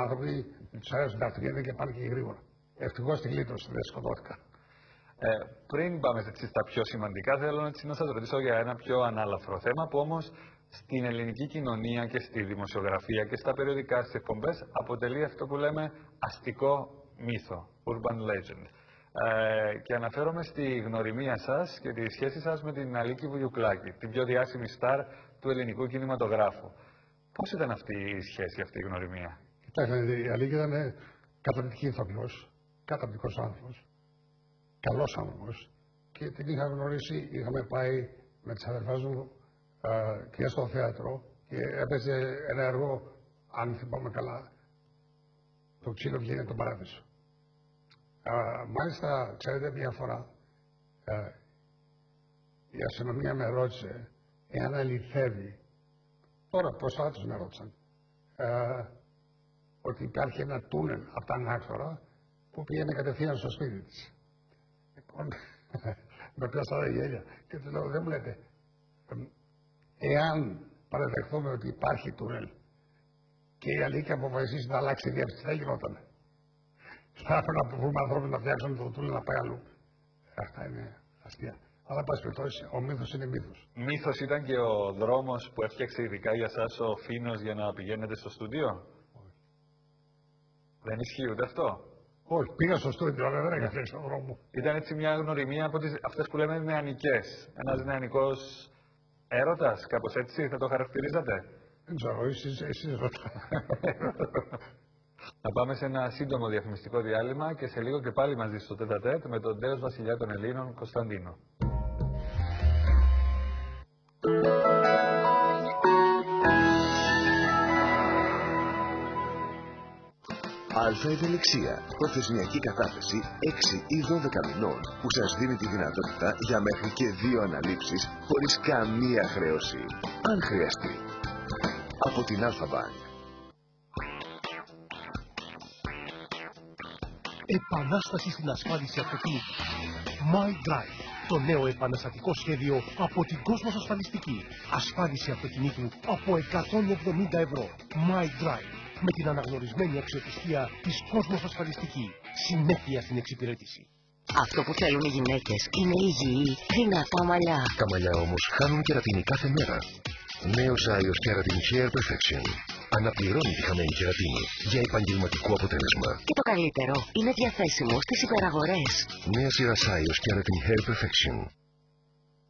άνθρωποι τους αρέσουν τα αυτοκίνητα και πάνε και γρήγορα. Ευτυχώς τη γλίτωσα, δεν σκοτώθηκα. Πριν πάμε στα πιο σημαντικά, θέλω να σας ρωτήσω για ένα πιο ανάλαφρο θέμα που όμως στην ελληνική κοινωνία και στη δημοσιογραφία και στα περιοδικά, στις εκπομπές, αποτελεί αυτό που λέμε αστικό μύθο, urban legend. Και αναφέρομαι στη γνωριμία σας και τη σχέση σας με την Αλίκη Βουγιουκλάκη, την πιο διάσημη στάρ του ελληνικού κινηματογράφου. Πώς ήταν αυτή η σχέση, αυτή η γνωριμία? Κοιτάξτε, η Αλίκη ήταν καταπληκτική ηθοποιός, καταπληκτικός άνθρωπος, καλός άνθρωπος και την είχα γνωρίσει, είχαμε πάει με τις αδερφές μου και στο θέατρο και έπαιζε ένα έργο, αν θυμάμαι καλά, το ξύλο βγαίνει τον παράδεισο. Μάλιστα, ξέρετε, μια φορά η αστυνομία με ρώτησε εάν αληθεύει, τώρα προσφάτως με ρώτησαν, ότι υπάρχει ένα τούνελ από τα ανάκτορα που πήγαινε κατευθείαν στο σπίτι της. Λοιπόν, με πιάσανε γέλια και του λέω, δεν μου λέτε, εάν παραδεχθούμε ότι υπάρχει τούνελ και η Αλίκη αποφασίσει να αλλάξει διεύθυνση, θα γινότανε. Θα έπρεπε να βρούμε ανθρώπους να φτιάξουν το τούνελ να πάει αλλού. Αυτά είναι αστεία. Αλλά πάση περιπτώσει, ο μύθος είναι μύθος. Μύθος ήταν και ο δρόμος που έφτιαξε ειδικά για σας ο Φίνος για να πηγαίνετε στο στούντιο? Όχι. Δεν ισχύει ούτε αυτό? Όχι, πήγα στο στούντιο, αλλά δεν έκανα φτιάξει τον δρόμο. Ήταν έτσι μια γνωριμία από αυτές που λέμε νεανικές. Ένας νεανικός έρωτας, κάπως έτσι θα το χαρακτηρίζατε? Δεν ξέρω, εσείς ρωτάτε. Να πάμε σε ένα σύντομο διαφημιστικό διάλειμμα και σε λίγο και πάλι μαζί στο τέτα-τέτ με τον τέος βασιλιά των Ελλήνων, Κωνσταντίνο. Αλφα Ευελιξία. Προθεσμιακή κατάθεση 6 ή 12 μηνών που σας δίνει τη δυνατότητα για μέχρι και 2 αναλήψεις χωρίς καμία χρέωση. Αν χρειαστεί. Από την Αλφα Bank. Επανάσταση στην ασφάλιση αυτοκινήτου. My Drive. Το νέο επαναστατικό σχέδιο από την Κόσμος Ασφαλιστική. Ασφάλιση αυτοκινήτου από 170 ευρώ. My Drive. με την αναγνωρισμένη αξιοπιστία της Κόσμος Ασφαλιστική. Συνέπεια στην εξυπηρέτηση. Αυτό που θέλουν οι γυναίκες είναι υγιή, δυνατά μαλλιά. Τα μαλλιά όμως χάνουν κερατίνη κάθε μέρα. Νέος Άιος Keratin Hair Perfection αναπληρώνει τη χαμένη κερατίνη για επαγγελματικό αποτέλεσμα. Και το καλύτερο, είναι διαθέσιμο στις υπεραγορές. Νέα σειρά Άιος Keratin Hair Perfection.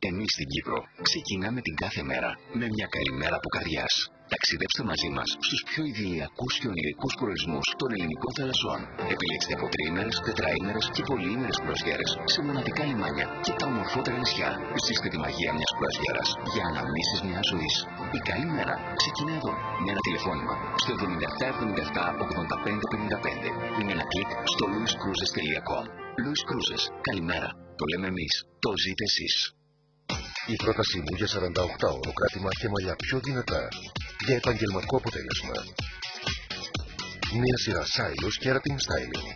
Εμείς στην Κύπρο ξεκινάμε την κάθε μέρα με μια καλημέρα από καρδιάς. Ταξιδέψτε μαζί μας στους πιο ιδηλιακούς και ονειρικούς προορισμούς των ελληνικών θαλασσών. Επιλέξτε από τριήμερες, τετραήμερες και πολυήμερες κρουαζιέρες σε μοναδικά λιμάνια και τα ομορφότερα νησιά. Ζήστε τη μαγεία μιας κρουαζιέρας για αναμνήσεις μιας ζωής. Η καλή μέρα ξεκινά εδώ με ένα τηλεφώνημα στο 7777-8555. Είναι ένα κλικ στο louiscruises.com. Louis Cruises, καλημέρα. Το λέμε εμείς, το ζείτε εσείς. Η πρότασή μου για 48ωρο κράτημα και μαλλιά πιο δυνατά για επαγγελματικό αποτέλεσμα. Νέα σειρά Άιος Keratin Styling.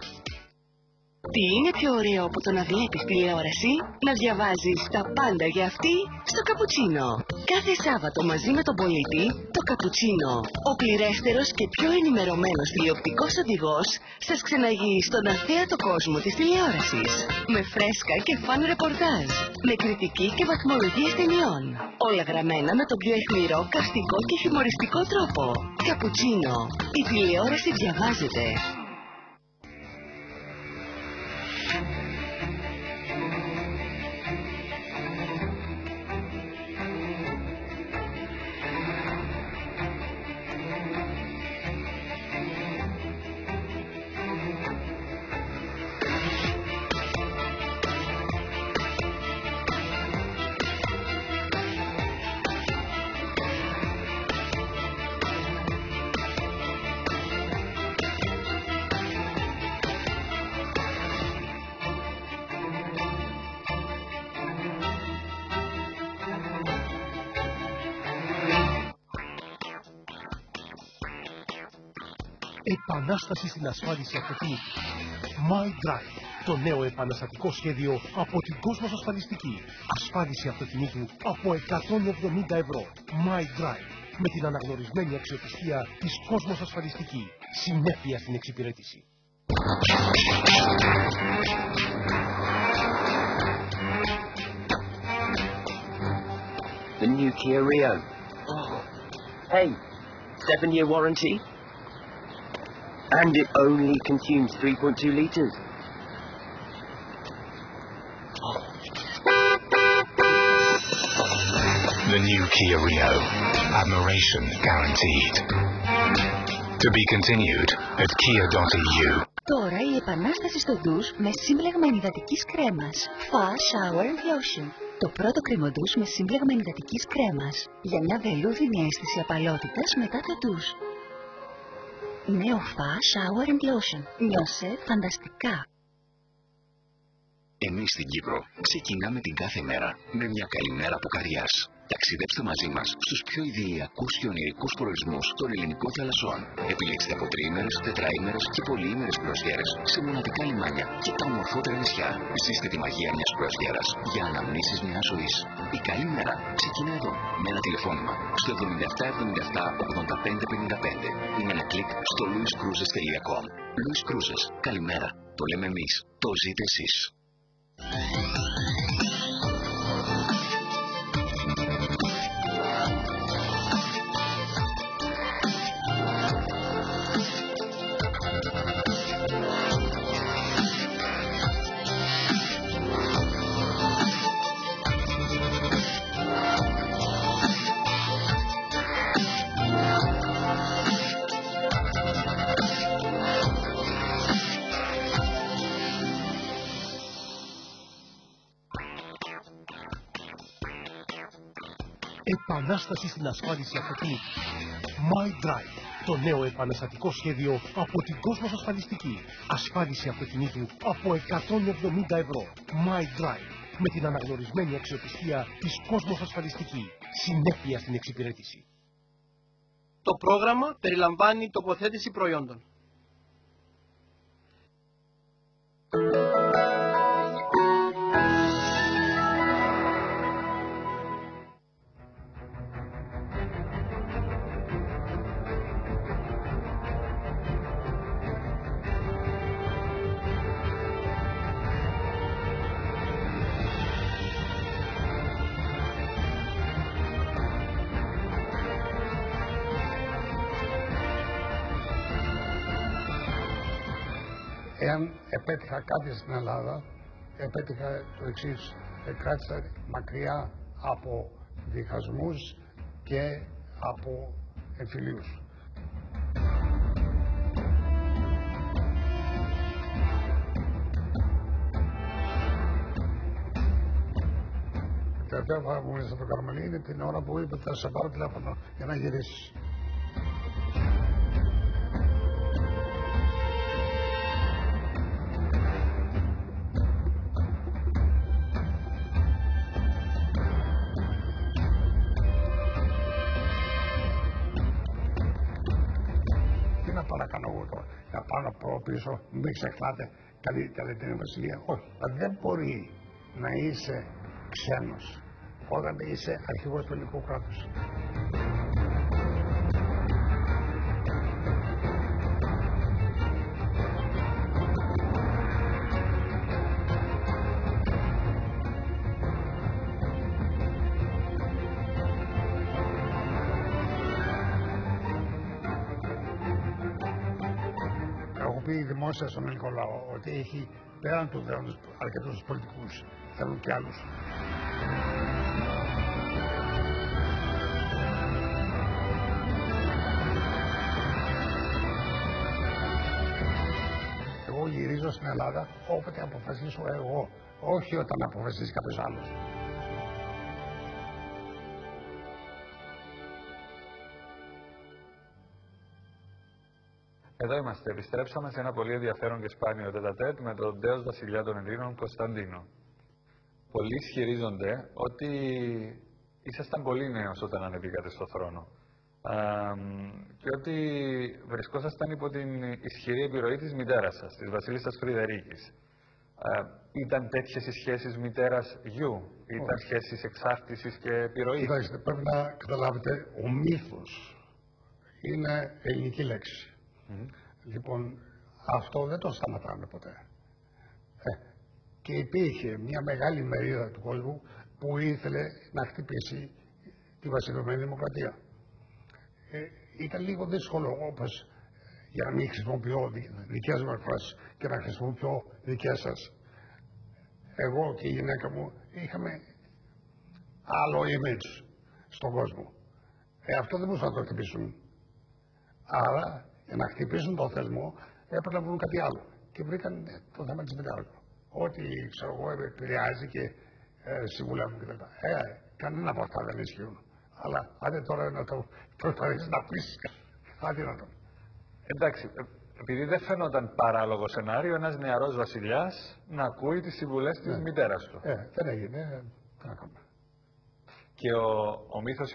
Τι είναι πιο ωραίο από το να βλέπεις τηλεόραση, να διαβάζεις τα πάντα για αυτή στο καπουτσίνο. Κάθε Σάββατο μαζί με τον πολίτη, το καπουτσίνο, ο πληρέστερος και πιο ενημερωμένος τηλεοπτικός οδηγός, σας ξεναγεί στον αθέατο κόσμο της τηλεόρασης. Με φρέσκα και φαν ρεπορτάζ, με κριτική και βαθμολογίες ταινιών. Όλα γραμμένα με τον πιο αιχμηρό, καυστικό και χιουμοριστικό τρόπο. Καπουτσίνο. Η τηλεόραση διαβάζεται. Επανάσταση στην ασφάλιση αυτοκινήτου. My Drive, το νέο επαναστατικό σχέδιο από την Κόσμος Ασφαλιστική. Ασφάλιση αυτοκινήτου από 170 ευρώ. My Drive, με την αναγνωρισμένη αξιοπιστία της Κόσμος Ασφαλιστική. Συνέπεια στην εξυπηρέτηση. The new Kia Rio. Oh. Hey, 7-year warranty. And it only consumes 3.2 litres. The new Kia Rio. Admiration guaranteed. To be continued at kia.eu. Τώρα η επανάσταση στο ντους με σύμπλεγμα ενυδατικής κρέμας. Fa Shower and Lotion. Το πρώτο κρεμοντούς με σύμπλεγμα ενυδατικής κρέμας. Για μια βελούδινη αίσθηση απαλότητας μετά το ντους. Νέο Fa Shower and Lotion. Νιώσε φανταστικά. Εμείς στην Κύπρο ξεκινάμε την κάθε μέρα με μια καλημέρα από καρδιάς. Ταξιδέψτε μαζί μας στους πιο ιδηλιακούς και ονειρικούς προορισμούς των ελληνικών θαλασσών. Επιλέξτε από τριήμερες, τετραήμερες και πολυήμερες κρουαζιέρες σε μοναδικά λιμάνια και τα ομορφότερα νησιά. Ζήστε τη μαγεία μιας κρουαζιέρας για αναμνήσεις μιας ζωής. Η καλή μέρα ξεκινά εδώ με ένα τηλεφώνημα στο 7777-8555. Είναι ένα κλικ στο louiscruises.com. Louis Cruises, καλημέρα. Το λέμε εμείς, το ζείτε εσείς. Επανάσταση στην ασφάλιση αυτοκινήτου. My Drive, το νέο επαναστατικό σχέδιο από την Κόσμος Ασφαλιστική. Ασφάλιση αυτοκινήτου από 170 ευρώ. My Drive, με την αναγνωρισμένη αξιοπιστία της Κόσμος Ασφαλιστική. Συνέπεια στην εξυπηρέτηση. Το πρόγραμμα περιλαμβάνει τοποθέτηση προϊόντων. Εάν επέτυχα κάτι στην Ελλάδα, επέτυχα το εξής: κράτησα μακριά από διχασμούς και από εμφυλίους. Η τελευταία φορά που ήρθα στο Καρμανί είναι την ώρα που είπε θα σε πάρω τηλέφωνο για να γυρίσεις. Τι να παρακάνω εγώ τώρα, να πάω πίσω, μην ξεχνάτε καλή την Βασιλεία. Όχι, δεν μπορεί να είσαι ξένος όταν είσαι αρχηγός του ελληνικού κράτους. Έχω πει δημόσια στον ελληνικό λαό ότι έχει πέραν του δέοντος αρκετούς πολιτικούς, θέλουν και άλλους. Εγώ γυρίζω στην Ελλάδα όποτε αποφασίσω εγώ, όχι όταν αποφασίσει κάποιος άλλος. Εδώ είμαστε. Επιστρέψαμε σε ένα πολύ ενδιαφέρον και σπάνιο τετατέτ με τον τέος βασιλιά των Ελλήνων Κωνσταντίνο. Πολλοί ισχυρίζονται ότι ήσασταν πολύ νέος όταν ανεβήκατε στο θρόνο και ότι βρισκόσασταν υπό την ισχυρή επιρροή της μητέρας σας, της βασίλισσας Φρυδερίκης. Ήταν τέτοιες οι σχέσεις μητέρας-γιου, ήταν σχέσεις εξάρτησης και επιρροής? Κοιτάξτε, πρέπει να καταλάβετε, ο μύθος είναι ελληνική λέξη. Λοιπόν, αυτό δεν το σταματάμε ποτέ. Και υπήρχε μια μεγάλη μερίδα του κόσμου που ήθελε να χτυπήσει τη βασιλευμένη δημοκρατία. Ήταν λίγο δύσκολο, όπως, για να μην χρησιμοποιώ δικές μου εκφράσεις και να χρησιμοποιώ δικές σας. Εγώ και η γυναίκα μου είχαμε άλλο image στον κόσμο. Αυτό δεν μπορούσαν να το χτυπήσουν. Άρα, για να χτυπήσουν τον θεσμό, έπρεπε να βρουν κάτι άλλο. Και βρήκαν το θέμα της μητέρας μου. Ό,τι ξέρω εγώ επηρεάζει και συμβουλεύουν κτλ. Κανένα από αυτά δεν ισχύουν. Αλλά άντε τώρα να το προσπαθήσεις να πεις αδύνατο. Εντάξει, επειδή δεν φαινόταν παράλογο σενάριο ένας νεαρός βασιλιάς να ακούει τις συμβουλές της μητέρας του. Δεν έγινε. Τι να κάνουμε. Και ο μύθος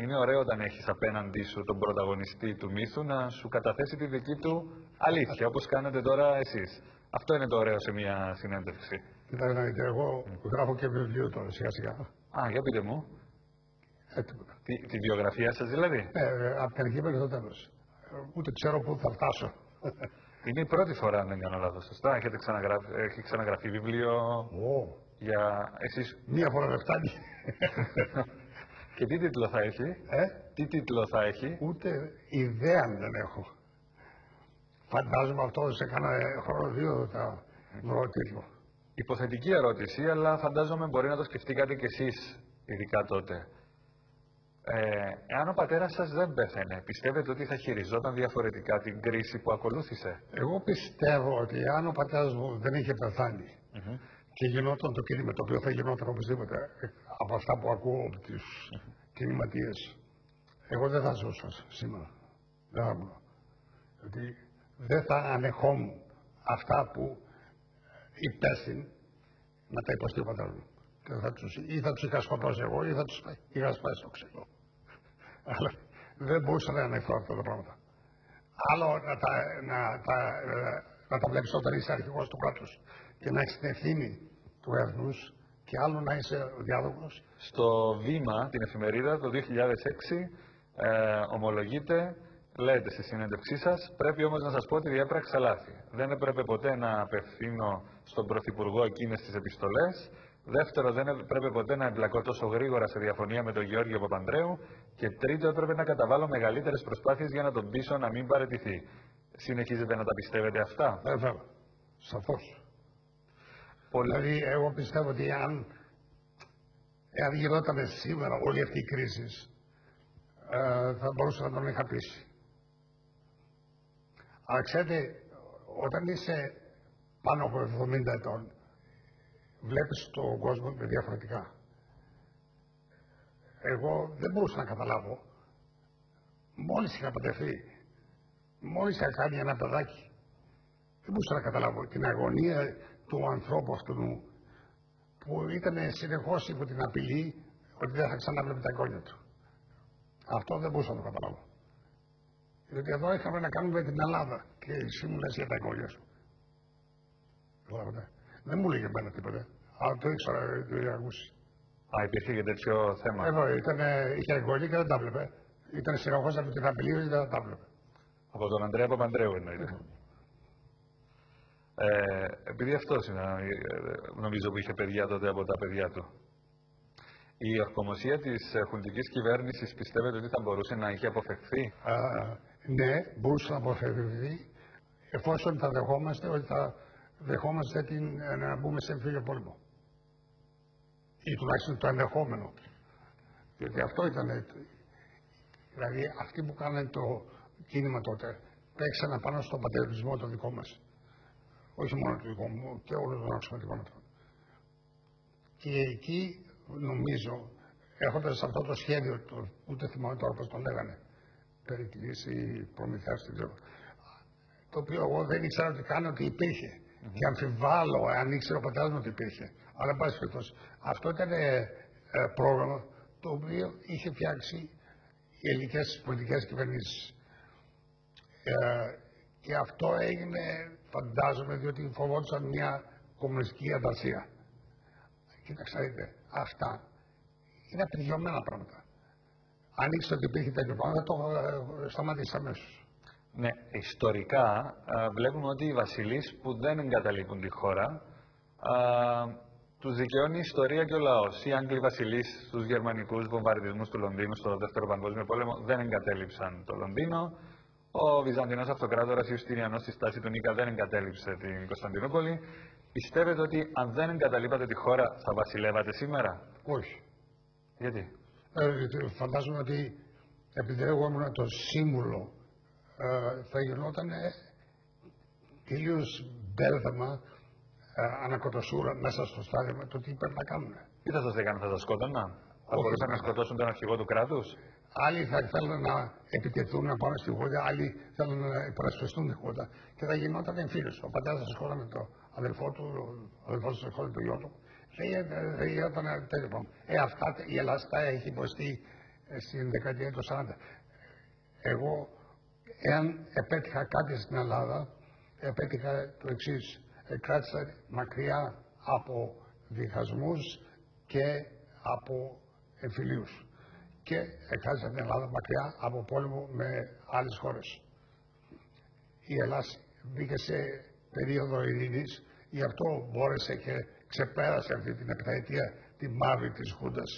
είναι ωραίο όταν έχεις απέναντί σου τον πρωταγωνιστή του μύθου να σου καταθέσει τη δική του αλήθεια, όπως κάνετε τώρα εσείς. Αυτό είναι το ωραίο σε μια συνέντευξη. Κοιτάξτε, εγώ γράφω και βιβλίο τώρα σιγά σιγά. Για πείτε μου. Τη βιογραφία σας δηλαδή? Από την αρχή μέχρι το τέλος. Ούτε ξέρω πού θα φτάσω. Είναι η πρώτη φορά, αν δεν κάνω λάθος, σωστά? Έχει ξαναγραφεί βιβλίο για εσείς? Μία φορά δεν φτάνει. Και τι τίτλο θα έχει? Τι τίτλο θα έχει? Ούτε ιδέα δεν έχω. Φαντάζομαι αυτό σε κάνα χρόνο δύο θα βρω τίτλο. Υποθετική ερώτηση, αλλά φαντάζομαι μπορεί να το σκεφτήκατε κι εσείς, ειδικά τότε. Εάν ο πατέρας σας δεν πέθαινε, πιστεύετε ότι θα χειριζόταν διαφορετικά την κρίση που ακολούθησε? Εγώ πιστεύω ότι αν ο πατέρας μου δεν είχε πεθάνει και γινόταν το κίνημα, το οποίο θα γινόταν οπωσδήποτε από αυτά που ακούω από τους κινηματίες, εγώ δεν θα ζούσα σήμερα. Δεν θα μπορώ. Γιατί δεν θα ανεχόμουν αυτά που υπέστην να τα υποστεί ο πατέρας μου. Ή θα τους είχα σκοτώσει εγώ ή θα τους είχα σπάσει στο ξύλο. Αλλά δεν μπορούσα να ανεχθώ αυτά τα πράγματα. Άλλο να τα βλέπεις όταν είσαι αρχηγός του κράτους και να έχεις την ευθύνη του έθνους, και άλλο να είσαι διάδοχος. Στο Βήμα, την εφημερίδα, το 2006, ομολογείτε, λέτε στη συνέντευξή σας, πρέπει όμως να σας πω ότι διέπραξα λάθη. Δεν έπρεπε ποτέ να απευθύνω στον Πρωθυπουργό εκείνες τις επιστολές. Δεύτερο, δεν έπρεπε ποτέ να εμπλακώ τόσο γρήγορα σε διαφωνία με τον Γεώργιο Παπανδρέου. Και τρίτο, έπρεπε να καταβάλω μεγαλύτερες προσπάθειες για να τον πείσω να μην παραιτηθεί. Συνεχίζετε να τα πιστεύετε αυτά? Βέβαια, σαφώς. Δηλαδή, εγώ πιστεύω ότι εάν γινόταν σήμερα όλη αυτή η κρίση, θα μπορούσα να τον είχα πείσει. Αλλά ξέρετε, όταν είσαι πάνω από 70 ετών, βλέπεις τον κόσμο με διαφορετικά. Εγώ δεν μπορούσα να καταλάβω. Μόλις είχα παντρευτεί, μόλις είχα κάνει ένα παιδάκι, δεν μπορούσα να καταλάβω την αγωνία του ανθρώπου αυτού που ήταν συνεχώς υπό την απειλή ότι δεν θα ξαναβλέπει τα εγγόνια του. Αυτό δεν μπορούσα να το καταλάβω. Διότι εδώ είχαμε να κάνουμε την Ελλάδα και εσύ μου λες για τα εγγόνια σου. Δεν μου λέγε εμένα τίποτα. Αλλά το ήξερα, το είχα ακούσει. Υπήρχε και τέτοιο θέμα? Εδώ είχε εγγόνια και δεν τα βλέπε. Ήταν συνεχώς από την απειλή και δεν τα βλέπε. Από τον Ανδρέα Παπανδρέου εννοείται. Επειδή αυτός νομίζω που είχε παιδιά τότε από τα παιδιά του. Η ορκομοσία της χουντικής κυβέρνησης πιστεύετε ότι θα μπορούσε να είχε αποφευχθεί? Ναι, μπορούσε να αποφευχθεί εφόσον θα δεχόμαστε ότι θα δεχόμαστε να μπούμε σε εμφύλιο πόλεμο. Ή τουλάχιστον το ενδεχόμενο. Διότι αυτό ήταν. Δηλαδή αυτοί που κάνανε το κίνημα τότε παίξανε πάνω στον πατριωτισμό το δικό μας. Όχι μόνο το δικό μου, και όλων των αξιωματικών αυτών. Και εκεί νομίζω, έχοντας αυτό το σχέδιο, ούτε θυμάμαι τώρα πώς το λέγανε, Περικλής ή Προμηθέας, δεν ξέρω, το οποίο εγώ δεν ήξερα ότι καν ότι υπήρχε. Και αμφιβάλλω αν ήξερε ο πατέρας μου ότι υπήρχε. Αλλά εν πάση περιπτώσει, αυτό ήταν πρόγραμμα το οποίο είχε φτιάξει οι ελληνικές πολιτικές κυβερνήσεις. Και αυτό έγινε, φαντάζομαι, διότι φοβόντουσαν μια κομμουνιστική ανταρσία. Κοίταξτε, αυτά είναι απειλιωμένα πράγματα. Αν ήξερα ότι υπήρχε τέτοιο πράγμα, το σταματήσει αμέσως. Ναι, ιστορικά βλέπουμε ότι οι βασιλείς που δεν εγκαταλείπουν τη χώρα τους δικαιώνει η ιστορία και ο λαός. Οι Άγγλοι βασιλείς στους γερμανικούς βομβαρδισμούς του Λονδίνου στο Δεύτερο Παγκόσμιο Πόλεμο δεν εγκατέλειψαν το Λονδίνο. Ο Βυζαντινός Αυτοκράτορας Ιουστινιανός στη στάση του Νίκα δεν εγκατέλειψε την Κωνσταντινούπολη. Πιστεύετε ότι αν δεν εγκαταλείπατε τη χώρα θα βασιλεύατε σήμερα? Όχι. Γιατί? Φαντάζομαι ότι επειδή εγώ ήμουν το σύμβουλο, θα γινόταν τελείως μπέρδεμα, ανακοτοσούρα μέσα στο στάδιο με το τι πρέπει να κάνουμε. Τι θα σας έκανε, θα σας σκότωναν? Θα μπορούσαν να σκοτώσουν τον αρχηγό του κράτους? Άλλοι θα θέλουν να επιτεθούν να πάνε στη Χούντα, άλλοι θέλουν να υπερασπιστούν τη Χούντα και θα γινόταν εμφύλιος. Ο πατέρας θα σκότωνε το αδελφό του, ο αδελφός θα σκότωνε το γιο του. Θα γινόταν τέτοιο πράγμα. Αυτά η Ελλάδα τα έχει υποστεί στην δεκαετία του 40. Εγώ, εάν επέτυχα κάτι στην Ελλάδα, επέτυχα το εξής. Κράτησα μακριά από διχασμούς και από εμφυλίους. Και εκράτησα την Ελλάδα μακριά από πόλεμο με άλλες χώρες. Η Ελλάδα μπήκε σε περίοδο ειρήνης, γι' αυτό μπόρεσε και ξεπέρασε αυτή την επταετία, τη μαύρη της Χούντας,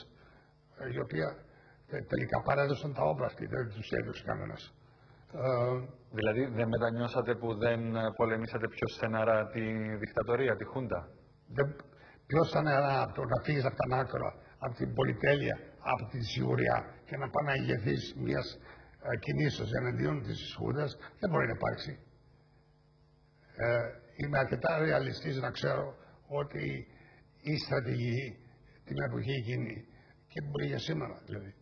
η οποία τελικά παρέδωσαν τα όπλα αυτή, δεν τους έδωσε κανένας. Δηλαδή δεν μετανιώσατε που δεν πολεμήσατε πιο στεναρά τη δικτατορία, τη Χούντα? Πιο στεναρά από το να φύγεις από τα ανάκτορα, από την πολυτέλεια, από τη σιγουριά και να πάει να ηγεθείς μιας κινήσεως εναντίον της Χούντας, δεν μπορεί να υπάρξει. Είμαι αρκετά ρεαλιστής να ξέρω ότι η στρατηγική την εποχή εκείνη και μπορεί για σήμερα δηλαδή,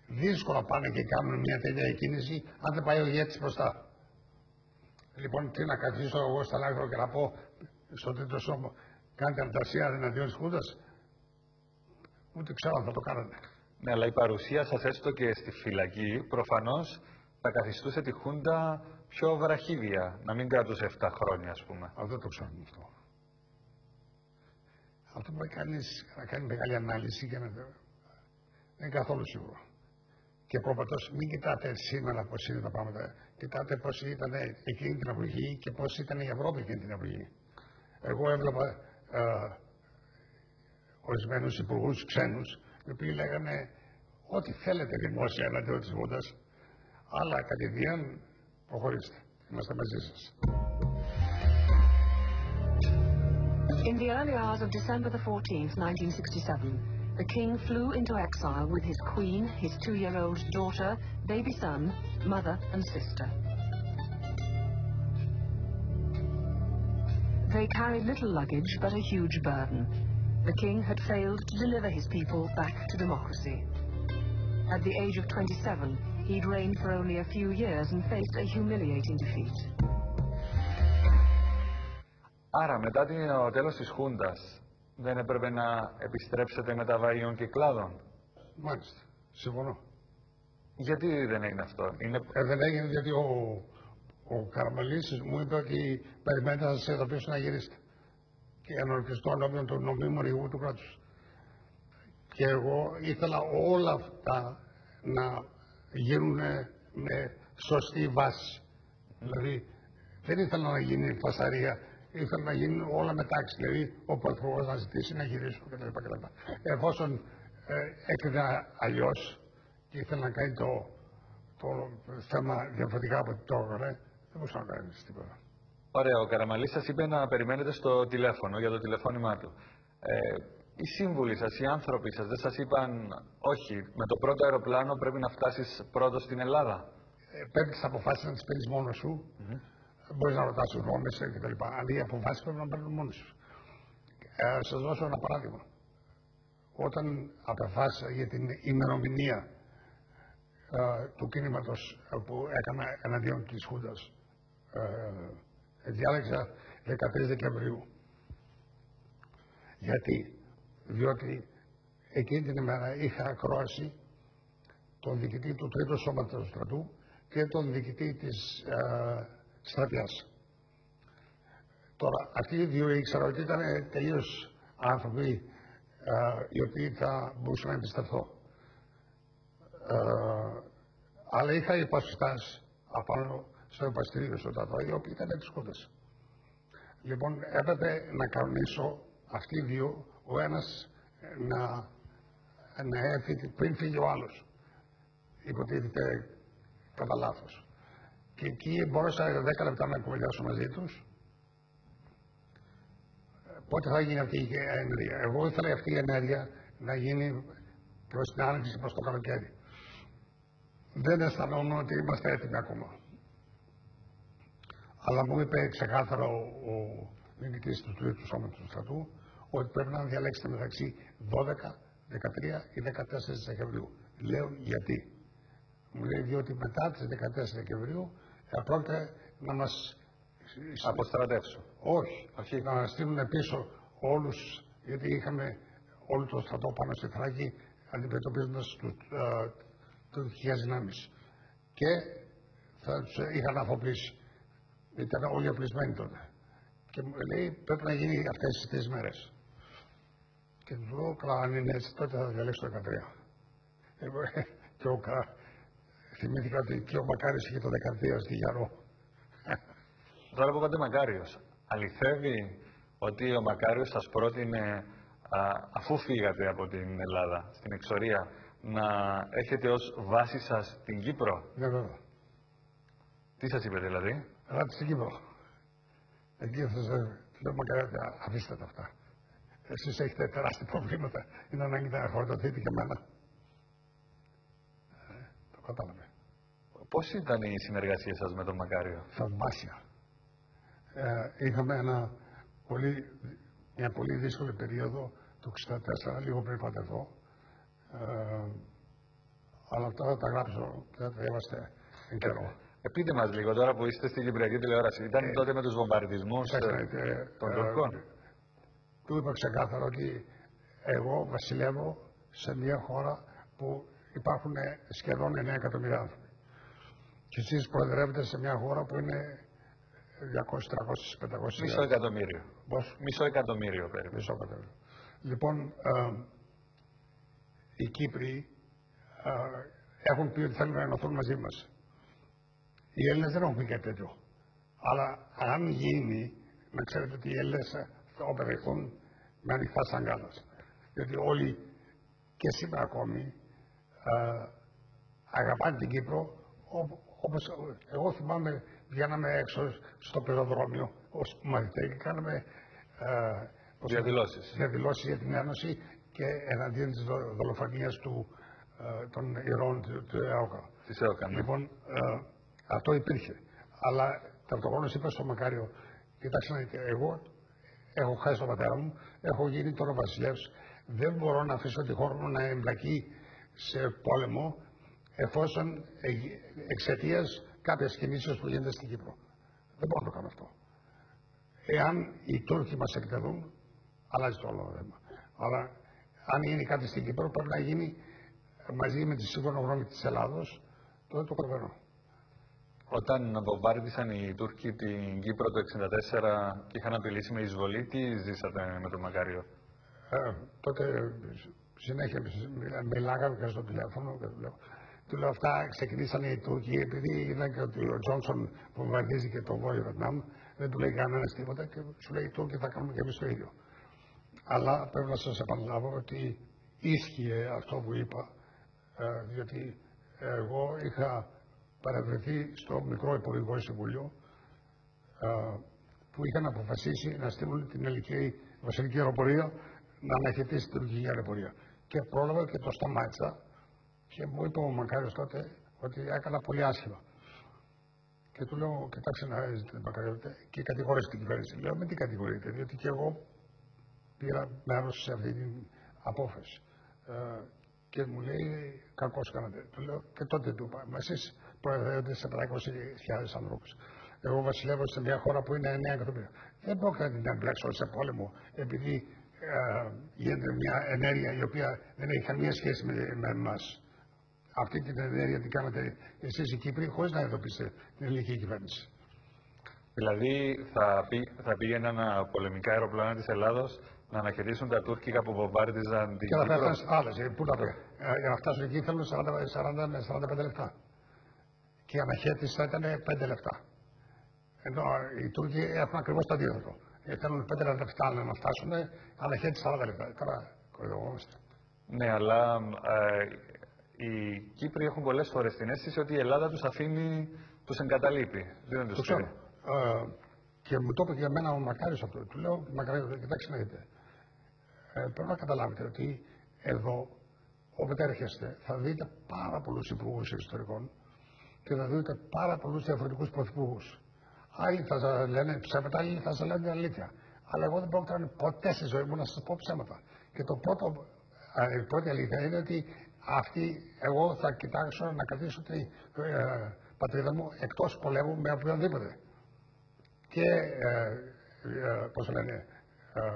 δύσκολα πάνε και κάνουν μια τέτοια κίνηση αν δεν πάει ο ηγέτης μπροστά. Λοιπόν, τι να καθίσω εγώ στα λάκρυα και να πω στο τρίτο σώμα, κάντε ανταρσία εναντίον της Χούντας? Ούτε ξέρω αν θα το κάνετε. Ναι, αλλά η παρουσία σας έστω και στη φυλακή προφανώς θα καθιστούσε τη Χούντα πιο βραχύδια, να μην κρατούσε 7 χρόνια, ας πούμε. Δεν το ξέρω αυτό. Αυτό μπορεί κανείς να κάνει μεγάλη ανάλυση και δεν είναι καθόλου σίγουρο. Και προπατός μην κοιτάτε σήμερα πώς είναι τα πράγματα. Κοιτάτε πώς ήταν εκείνη την εποχή και πώς ήταν η Ευρώπη εκείνη την εποχή. Εγώ έβλεπα ορισμένους υπουργούς ξένους, οι οποίοι λέγανε ό,τι θέλετε δημόσια εναντίον της Χούντας, αλλά κατηδίαν Προχωρήστε. Είμαστε μαζί σας. In the early hours of December the 14th, 1967, the king flew into exile with his queen, his 2-year-old daughter, baby son, mother and sister. They carried little luggage but a huge burden. The king had failed to deliver his people back to democracy. At the age of 27, he'd reigned for only a few years and faced a humiliating defeat. Άρα, μετά το τέλος της Χούντας, δεν έπρεπε να επιστρέψετε με τα βαΐων κυκλάδων? Μάλιστα. Συμφωνώ. Γιατί δεν έγινε αυτό? Δεν έγινε γιατί ο Καραμαλής μου είπε ότι περιμένετε να σας ειδοποιήσω να γυρίσετε. Και ενορκιστώ ενώπιον του νομίμου αρχηγού του κράτους. Και εγώ ήθελα όλα αυτά να γίνουν με σωστή βάση. Δηλαδή, δεν ήθελα να γίνει φασαρία. Ήθελα να γίνουν όλα με τάξη, δηλαδή ο Πρωθυπουργός να ζητήσει να γυρίσουν κτλ. Εφόσον έκρινε αλλιώς και ήθελε να κάνει το θέμα διαφορετικά από ό,τι το έκανε, δεν μπορούσα να κάνει τίποτα. Ωραία, ο Καραμαλής σας είπε να περιμένετε στο τηλέφωνο για το τηλεφώνημά του. Οι σύμβουλοι σας, οι άνθρωποι σας δεν σας είπαν όχι, με το πρώτο αεροπλάνο πρέπει να φτάσεις πρώτος στην Ελλάδα? Πρέπει τις αποφάσεις να τις παίρνεις μόνος σου. Μπορείς να ρωτάς τους δρόμες κτλ. Αλλά οι αποφάσεις πρέπει να παίρνουν μόνοι σου. Σας δώσω ένα παράδειγμα. Όταν αποφάσισα για την ημερομηνία του κίνηματος που έκανα εναντίον της Χούντας, διάλεξα 13 Δεκεμβρίου. Γιατί? Διότι εκείνη την ημέρα είχα ακρόαση τον διοικητή του Τρίτου Σώματος του Στρατού και τον διοικητή της Στρατιάς. Τώρα, αυτοί οι δύο ήξερα ότι ήταν τελείως άνθρωποι οι οποίοι θα μπορούσαν να εμπιστευτώ. Αλλά είχα υπασπιστάς απάνω στο επαστήριο στο ΤΑΤΟ, οι οποίοι ήταν της Χούντας. Λοιπόν, έπρεπε να κανονίσω αυτοί οι δύο, ο ένας να έρθει πριν φύγει ο άλλος. Υποτίθεται κατά λάθος. Και εκεί μπόρεσα 10 λεπτά να κουβεντιάσω μαζί τους. Πότε θα γίνει αυτή η ενέργεια? Εγώ ήθελα αυτή η ενέργεια να γίνει προς την άνοιξη, προς το καλοκαίρι. Δεν αισθανόμουν ότι είμαστε έτοιμοι ακόμα. Αλλά μου είπε ξεκάθαρα ο διοικητής του Τρίτου Σώματος του Στρατού ότι πρέπει να διαλέξετε μεταξύ 12, 13 ή 14 Δεκεμβρίου. Λέω γιατί. Μου λέει διότι μετά τις 14 Δεκεμβρίου πρόκειται να μας αποστρατεύσουν. Όχι, να στείλουν πίσω όλους, γιατί είχαμε όλο το στρατό πάνω στη Θράκη αντιμετωπίζοντας τους δυνάμεις. Και θα τους είχαν αφοπλίσει. Ήταν όλοι οπλισμένοι τότε. Και μου λέει πρέπει να γίνει αυτές τις 3 μέρες. Και του λέω καλά, αν είναι έτσι τότε θα διαλέξω το 13. Και εγώ θυμήθηκα ότι και ο Μακάριος είχε το 13 στη Γιαρό. Τώρα που είπατε Μακάριος, αληθεύει ότι ο Μακάριος σας πρότεινε αφού φύγατε από την Ελλάδα στην εξορία να έχετε ως βάση σας την Κύπρο? Ναι, βέβαια. Τι σας είπε δηλαδή? Ελάτε στην Κύπρο. Εκεί θα σας λέω Μακάριο, αφήστε τα αυτά. Εσείς έχετε τεράστια προβλήματα. Είναι ανάγκη να χορτωθείτε και εμένα. Το κατάλαβε. Πώς ήταν η συνεργασία σας με τον Μακάριο? Θαυμάσια. Είχαμε μια πολύ δύσκολη περίοδο το 1964, λίγο πριν πατεθώ. Αλλά αυτά θα τα γράψω και θα τα διαβάσετε εν καιρό. Πείτε μας λίγο τώρα που είστε στην Κυπριακή τηλεόραση. Ήταν τότε με τους βομβαρδισμούς των Τουρκών? Του είπα ξεκάθαρα ότι εγώ βασιλεύω σε μια χώρα που υπάρχουν σχεδόν 9 εκατομμύρια άνθρωποι. Και εσείς προεδρεύετε σε μια χώρα που είναι 200, 300, 500. Μισό εκατομμύριο. Πώς? Μισό εκατομμύριο περίπου. Μισό εκατομμύριο. Λοιπόν, οι Κύπροι έχουν πει ότι θέλουν να ενωθούν μαζί μας. Οι Έλληνες δεν έχουν πει κάτι τέτοιο. Αλλά αν γίνει, να ξέρετε ότι οι Έλληνες θα οπεραιχθούν με ανοιχτά σαγκάλας. Γιατί όλοι και σήμερα ακόμη αγαπάνε την Κύπρο Όπως εγώ θυμάμαι, βγαίναμε έξω στο πεζοδρόμιο ως μαθητές και κάναμε διαδηλώσεις για την Ένωση και εναντίον της δολοφονίας των ηρώων του ΕΟΚΑ. Λοιπόν, αυτό υπήρχε. Αλλά ταυτοχρόνως είπα στο Μακάριο, κοιτάξτε, εγώ έχω χάσει τον πατέρα μου, έχω γίνει τώρα βασιλεύς, δεν μπορώ να αφήσω τη χώρα μου να εμπλακεί σε πόλεμο εφόσον εξαιτίας κάποιες κινήσεις που γίνεται στην Κύπρο. Δεν μπορώ να το κάνω αυτό. Εάν οι Τούρκοι μας εκτελούν, αλλάζει το όλο θέμα. Αλλά αν γίνει κάτι στην Κύπρο, πρέπει να γίνει μαζί με τη σύμφωνο γνώμη της Ελλάδος, τότε το καταλαβαίνω. Όταν βομβάρδισαν οι Τούρκοι την Κύπρο το 1964 και είχαν απειλήσει με εισβολή, τι ζήσατε με τον Μακάριο? Τότε συνέχεια μιλάγαμε και στο τηλέφωνο και του λέω αυτά ξεκινήσαν οι Τούρκοι, επειδή είδαν και ότι ο Τζόνσον βομβαρδίζει και το Βόρειο Βιετνάμ, δεν του λέει κανένα τίποτα και σου λέει οι Τούρκοι θα κάνουμε και εμείς το ίδιο. Αλλά πρέπει να σας επαναλάβω ότι ίσχυε αυτό που είπα, διότι εγώ είχα παρευρεθεί στο μικρό Υπουργικό Συμβούλιο που είχαν αποφασίσει να στείλουν την ελληνική βασιλική αεροπορία να αναχαιτήσει την τουρκική αεροπορία. Και πρόλαβα και το σταμάτησα και μου είπε ο Μακάριος τότε ότι έκανα πολύ άσχημα. Και του λέω, κοιτάξτε να δείτε και κατηγορήσει την κυβέρνηση. Λέω, με τι κατηγορείτε, διότι και εγώ πήρα μέρος σε αυτή την απόφαση. Και μου λέει, κακώς κάνατε. Του λέω, και τότε του είπα, εσείς προεδρεύετε σε 320.000 ανθρώπους. Εγώ βασιλεύω σε μια χώρα που είναι 9 εκατομμύρια. Δεν πρόκειται να την εμπλέξω σε πόλεμο, επειδή γίνεται μια ενέργεια η οποία δεν έχει καμία σχέση με εμάς. Αυτή την ενέργεια την κάνατε εσείς οι Κύπροι, χωρίς να ειδοποιήσετε την ελληνική κυβέρνηση. Δηλαδή, θα πήγαιναν πολεμικά αεροπλάνα της Ελλάδος να αναχαιτήσουν τα τουρκικά που βομβάρδιζαν την Κύπρο. Και να φτάσουν άλλες. Πού να πήγαν. Για να φτάσουν εκεί θέλουν 40 με 45 λεπτά. Και η αναχέτηση θα ήταν 5 λεπτά. Ενώ οι Τούρκοι έχουν ακριβώς το αντίθετο. Θέλουν 5 λεπτά να φτάσουν, αναχέτηση 40 λεπτά. Τώρα κοροϊδευόμαστε. Ναι, αλλά οι Κύπροι έχουν πολλές φορές την αίσθηση ότι η Ελλάδα τους αφήνει, τους εγκαταλείπει. Δεν τους ξέρω. Και μου το είπε για μένα ο Μακάριος αυτό. Του λέω, Μακάριο, κοιτάξτε να δείτε. Πρέπει να καταλάβετε ότι εδώ, όποτε έρχεστε, θα δείτε πάρα πολλούς υπουργούς εξωτερικών και θα δείτε πάρα πολλούς διαφορετικούς πρωθυπουργούς. Άλλοι θα σας λένε ψέματα, άλλοι θα σας λένε αλήθεια. Αλλά εγώ δεν πρόκειται ποτέ στη ζωή μου να σας πω ψέματα. Και η πρώτη αλήθεια είναι ότι εγώ θα κοιτάξω να κρατήσω την πατρίδα μου εκτός πολέμου με οποιονδήποτε. Και πώς λένε,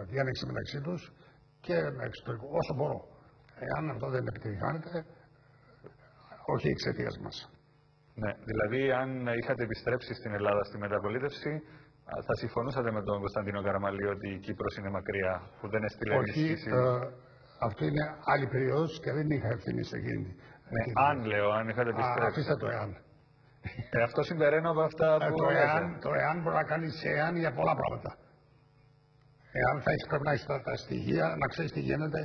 διάνοιξη μεταξύ τους και με εξωτερικό, όσο μπορώ. Εάν αυτό δεν επιτυγχάνεται, όχι εξαιτίας μας. Ναι, δηλαδή αν είχατε επιστρέψει στην Ελλάδα στη μεταπολίτευση, θα συμφωνούσατε με τον Κωνσταντίνο Καραμαλή ότι η Κύπρος είναι μακριά, που δεν έστειλε ενίσχυση? Αυτό είναι άλλη περίοδος και δεν είχα ευθύνη σε εκείνη. Ναι, αν λέω, αν είχατε επιστρέψει. Αφήστε το εάν. Αυτό συμπεραίνω από αυτά που το εάν μπορεί να κάνει σε εάν για πολλά πράγματα. Εάν πρέπει να έχει τα στοιχεία, να ξέρει τι γίνεται.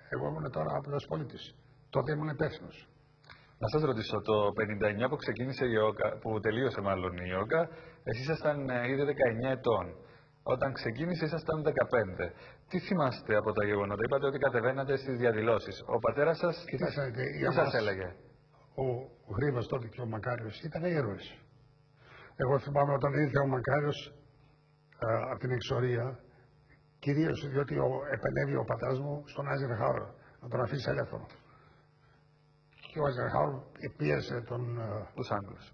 Εγώ ήμουν τώρα απλός πολίτης. Τότε ήμουν υπεύθυνος. Να σας ρωτήσω, το 59 που ξεκίνησε η ΙΟΚΑ, που τελείωσε μάλλον η ΙΟΚΑ, εσείς ήσασταν ήδη 19 ετών. Όταν ξεκίνησε ήσασταν 15. Τι θυμάστε από τα γεγονότα? Είπατε ότι κατεβαίνατε στις διαδηλώσεις. Ο πατέρας σας τι σας έλεγε? Ο Γρήβας τότε και ο Μακάριος ήταν ήρωες. Εγώ θυμάμαι όταν ήρθε ο Μακάριος από την εξορία, κυρίως διότι επενέβη ο πατέρας μου στον Άζερχάουρ να τον αφήσει ελεύθερο. Και ο Άζερχάουρ πίεσε τους Άγγλους.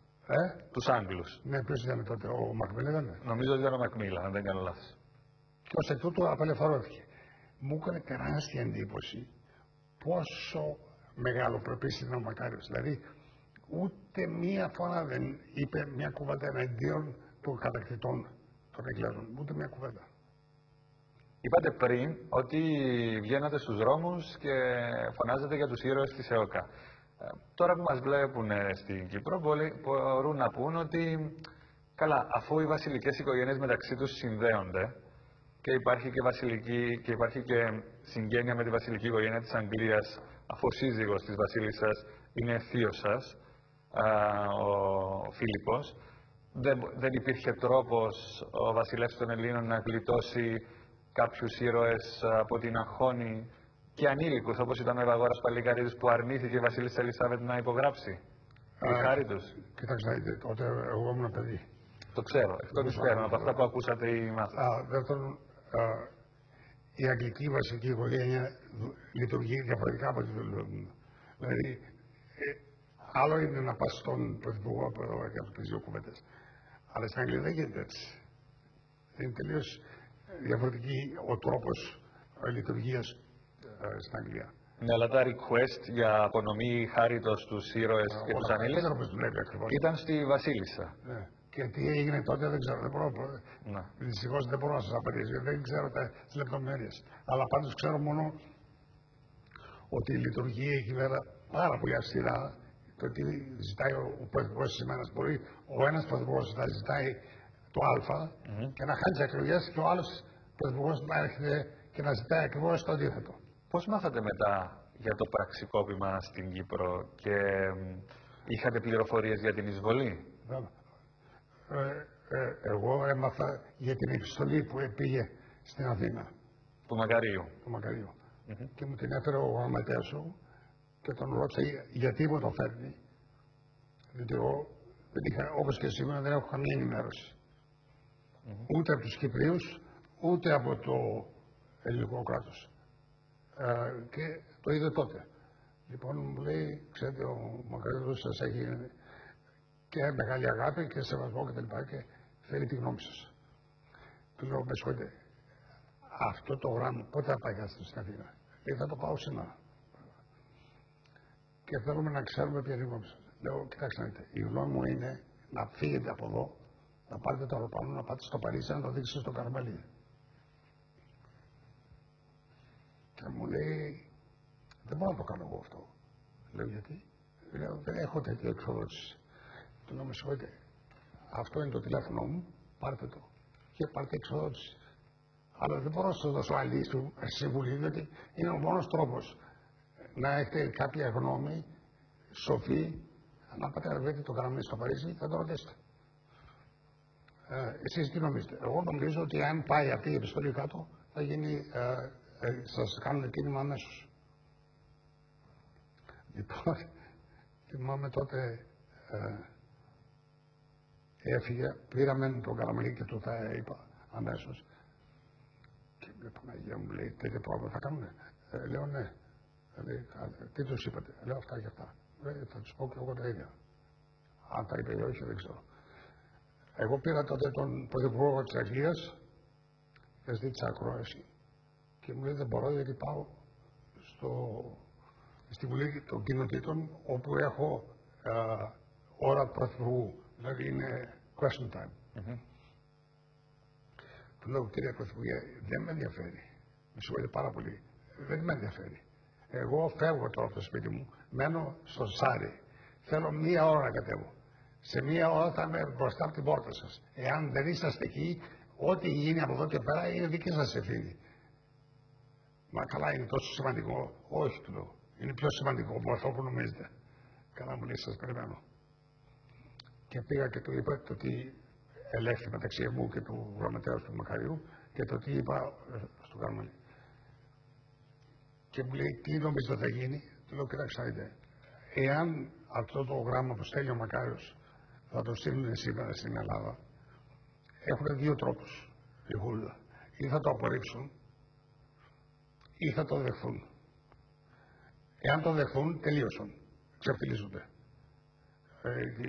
Τους Άγγλους. Ναι, ποιος ήταν τότε, ο Μακμίλα ήταν? Νομίζω ότι ήταν ο Μακμίλα, αν δεν κάνω λάθος. Και ως εκ τούτου απελευθερώθηκε. Μου έκανε τεράστια εντύπωση πόσο μεγάλο προπής είναι ο Μακάριος. Δηλαδή, ούτε μία φορά δεν είπε μια κουβέντα εναντίον των κατακτητών των Εγγλέζων. Ούτε μια κουβέντα. Είπατε πριν ότι βγαίνατε στους δρόμους και φωνάζετε για τους ήρωες της ΕΟΚΑ. Τώρα που μας βλέπουν στην Κύπρο μπορούν να πούν ότι καλά, αφού οι βασιλικές οικογένειες μεταξύ τους συνδέονται και υπάρχει και συγγένεια με τη βασιλική οικογένεια της Αγγλίας, αφού ο σύζυγος της βασίλισσας είναι θείος σας, ο Φίλιππος, δεν υπήρχε τρόπος ο βασιλεύς των Ελλήνων να γλιτώσει κάποιους ήρωες από την αγχώνη και ανήλικους, όπως ήταν ο Ευαγόρας Παλικαρίδης που αρνήθηκε η βασίλισσα Ελισάβετ να υπογράψει. Χάρη τους. Κοιτάξτε, τότε εγώ ήμουν παιδί. Το ξέρω, εκ των υστέρων, από αυτά που ακούσατε οι μάθητες. Δεύτερον, η αγγλική βασική οικογένεια λειτουργεί διαφορετικά από τη δουλειά. Δηλαδή, άλλο είναι να πας στον πρωθυπουργό και να του πεις δύο κουβέντες. Αλλά στην Αγγλία δεν γίνεται έτσι. Είναι τελείως διαφορετική ο τρόπος λειτουργίας στην Αγγλία. Ναι, αλλά τα request για απονομή χάριτος στους ήρωες και τους ανήλικους ήταν στη Βασίλισσα. Ναι. Και τι έγινε τότε δεν ξέρω, δεν μπορώ. Δυστυχώς δεν μπορώ να σας απαντήσω, γιατί δεν ξέρω τις λεπτομέρειες. Αλλά πάντως ξέρω μόνο ότι λειτουργεί εκεί πέρα πάρα πολύ αυστηρά. Το τι ζητάει ο πρωθυπουργός της ημέρας. Μπορεί ο ένας πρωθυπουργός να ζητάει το Α και να χάνει τις εκλογές και ο άλλος πρωθυπουργός να έρχεται και να ζητάει ακριβώς το αντίθετο. Πώς μάθατε μετά για το πραξικόπημα στην Κύπρο και είχατε πληροφορίες για την εισβολή? Εγώ έμαθα για την επιστολή που πήγε στην Αθήνα. Του Μακαρίου. Του Μακαρίου. Και μου την έφερε ο γραμματέας σου και τον ρώτησα γιατί μου το φέρνει. Διότι εγώ δεν είχα, όπως και σήμερα, δεν έχω καμία ενημέρωση. Ούτε από τους Κυπρίους, ούτε από το ελληνικό κράτος. Και το είδε τότε. Λοιπόν, μου λέει, ξέρετε, ο Μακαρίδος σας έχει και μεγάλη αγάπη και σεβασμό και θέλει τη γνώμη σας. Του λέω, με συγχωρείτε, αυτό το γράμμα πότε θα πάει στην Αθήνα? Λέει, θα το πάω σήμερα. Και θέλουμε να ξέρουμε ποια είναι η γνώμη σας. Λέω, κοιτάξτε, η γνώμη μου είναι να φύγετε από εδώ, να πάρετε το αεροπλάνο, να πάτε στο Παρίσι, να το δείξετε στο Καρμαλί. Και μου λέει, δεν μπορώ να το κάνω εγώ αυτό. Λέω, γιατί? Λέω, δεν έχω τέτοια εξοδότηση. Του λέω, με συγχωρείτε, αυτό είναι το τηλέφωνο μου, πάρτε το και πάρτε εξοδότηση. Αλλά δεν μπορώ να σας δώσω άλλη συμβουλή, διότι είναι ο μόνος τρόπος να έχετε κάποια γνώμη σοφή. Να πάτε να βρείτε το Καραμαλί στο Παρίσι, θα το ρωτήσετε. Εσείς τι νομίζετε? Εγώ νομίζω ότι αν πάει αυτή η επιστολή κάτω, θα γίνει, σας κάνουν κίνημα αμέσως. Λοιπόν, θυμάμαι τότε έφυγε, πήραμε τον Καραμαλί και του τα είπα αμέσως. Και η Παναγία μου λέει, τέτοιο πρόβλημα θα κάνουμε? Λέω ναι. Λέει, τι τους είπατε? Λέω αυτά και αυτά. Θα τους πω και εγώ τα ίδια. Αν τα είπε ή όχι δεν ξέρω. Εγώ πήρα τότε τον πρωθυπουργό της Αγγλίας και ζήτησα ακρόαση και μου λέει δεν μπορώ γιατί πάω στη Βουλή των Κοινοτήτων όπου έχω ώρα πρωθυπουργού. Δηλαδή είναι question time. Του λέω, κύριε Πρωθυπουργέ, δεν με ενδιαφέρει. Με συγχωρείτε πάρα πολύ. Δεν με ενδιαφέρει. Εγώ φεύγω τώρα από το σπίτι μου, μένω στο Σάρι. Θέλω μία ώρα να κατέβω. Σε μία ώρα θα είμαι μπροστά από την πόρτα σας. Εάν δεν είσαστε εκεί, ό,τι γίνει από εδώ και πέρα είναι δική σας ευθύνη. Μα καλά, είναι τόσο σημαντικό? Όχι, του λέω. Είναι πιο σημαντικό από αυτό που νομίζετε. Καλά, μου λέει, σας περιμένω. Και πήγα και του είπα το τι ελέγχθη μεταξύ μου και του γραμματέα του Μακαριού και το τι είπα στο Καρμαλί. Και μου λέει, τι νομίζετε θα γίνει? Του λέω, κοιτάξτε, εάν αυτό το γράμμα που στέλνει ο Μακάριος θα το στείλουν σήμερα στην Ελλάδα, έχουν δύο τρόπους η Χούλα. Ή θα το απορρίψουν ή θα το δεχθούν. Εάν το δεχθούν, τελείωσαν. Ξεφτυλίζονται.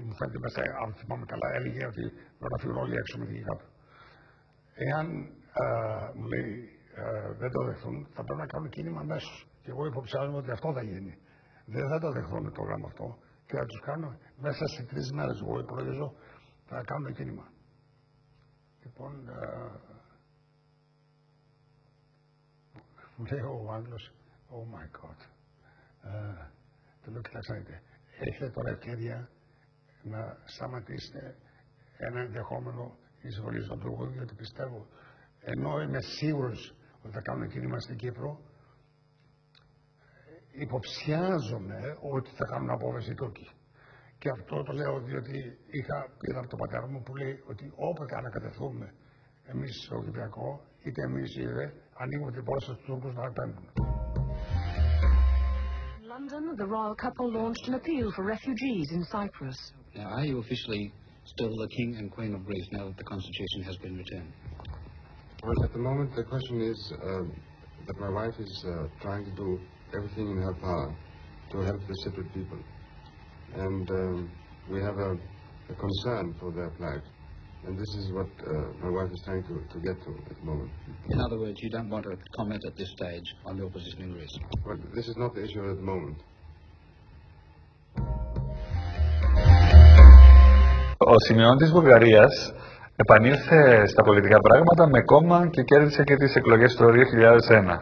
Μου φαίνεται μέσα, αν θυμάμαι καλά, έλεγε ότι πρέπει να φύγουν όλοι έξω με την κάτω. Εάν μου λέει δεν το δεχθούν, θα πρέπει να κάνουν κίνημα αμέσως. Και εγώ υποψιάζομαι ότι αυτό θα γίνει. Δεν θα το δεχθούν το γράμμα αυτό και θα τους κάνουν μέσα σε 3 μέρες. Εγώ υπολογίζω θα κάνουν κίνημα. Λοιπόν, μου λέει ο Άγγλος, oh my God. Του λέω, κοιτάξτε, έχετε τώρα ευκαιρία να σταματήσετε ένα ενδεχόμενο εισβολή στον Τούρκο, γιατί πιστεύω, ενώ είμαι σίγουρος ότι θα κάνουν κίνημα στην Κύπρο, υποψιάζομαι ότι θα κάνουν απόβαση οι Τούρκοι. Και αυτό το λέω διότι είχα πει από τον πατέρα μου που λέει ότι όποτε ανακατευθούμε εμείς στο Κυπριακό, είτε εμείς είτε ανοίγουμε την πόρτα στους Τούρκους να επέμβουν. In London, the royal couple launched an appeal for refugees in Cyprus. Now, are you officially still the King and Queen of Greece now that the Constitution has been returned? Well, at the moment, the question is that my wife is trying to do everything in her power to help the Cypriot people. And we have a concern for their plight. And this is what my wife is trying to get to at the moment. In other words, you don't want to comment at this stage on your position in Greece? Well, this is not the issue at the moment. Ο Σιμεών της Βουλγαρίας επανήλθε στα πολιτικά πράγματα με κόμμα και κέρδισε και τις εκλογές το 2001.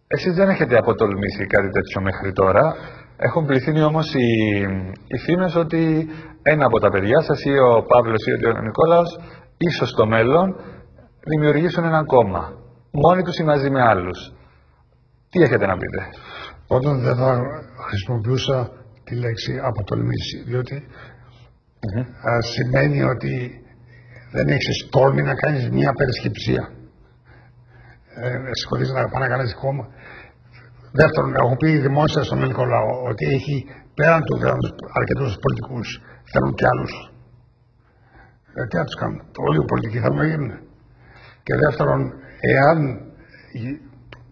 Εσείς δεν έχετε αποτολμήσει κάτι τέτοιο μέχρι τώρα. Έχουν πληθύνει όμως οι φήμες ότι ένα από τα παιδιά σας ή ο Παύλος ή ο Νικόλαος ίσως στο μέλλον δημιουργήσουν ένα κόμμα. Μόνοι τους ή μαζί με άλλους. Τι έχετε να πείτε? Όταν δεν θα χρησιμοποιούσα τη λέξη αποτολμήσει, διότι σημαίνει ότι δεν έχεις τόλμη να κάνεις μια περισκεψία. Σηκωθείς να πάει να κάνεις κόμμα. Δεύτερον, έχω πει δημόσια στον ελληνικό λαό ότι έχει πέραν του αρκετούς πολιτικούς, θέλουν κι άλλους. Τι να τους κάνουν, όλοι οι πολιτικοί θέλουν να γίνουν. Και δεύτερον, εάν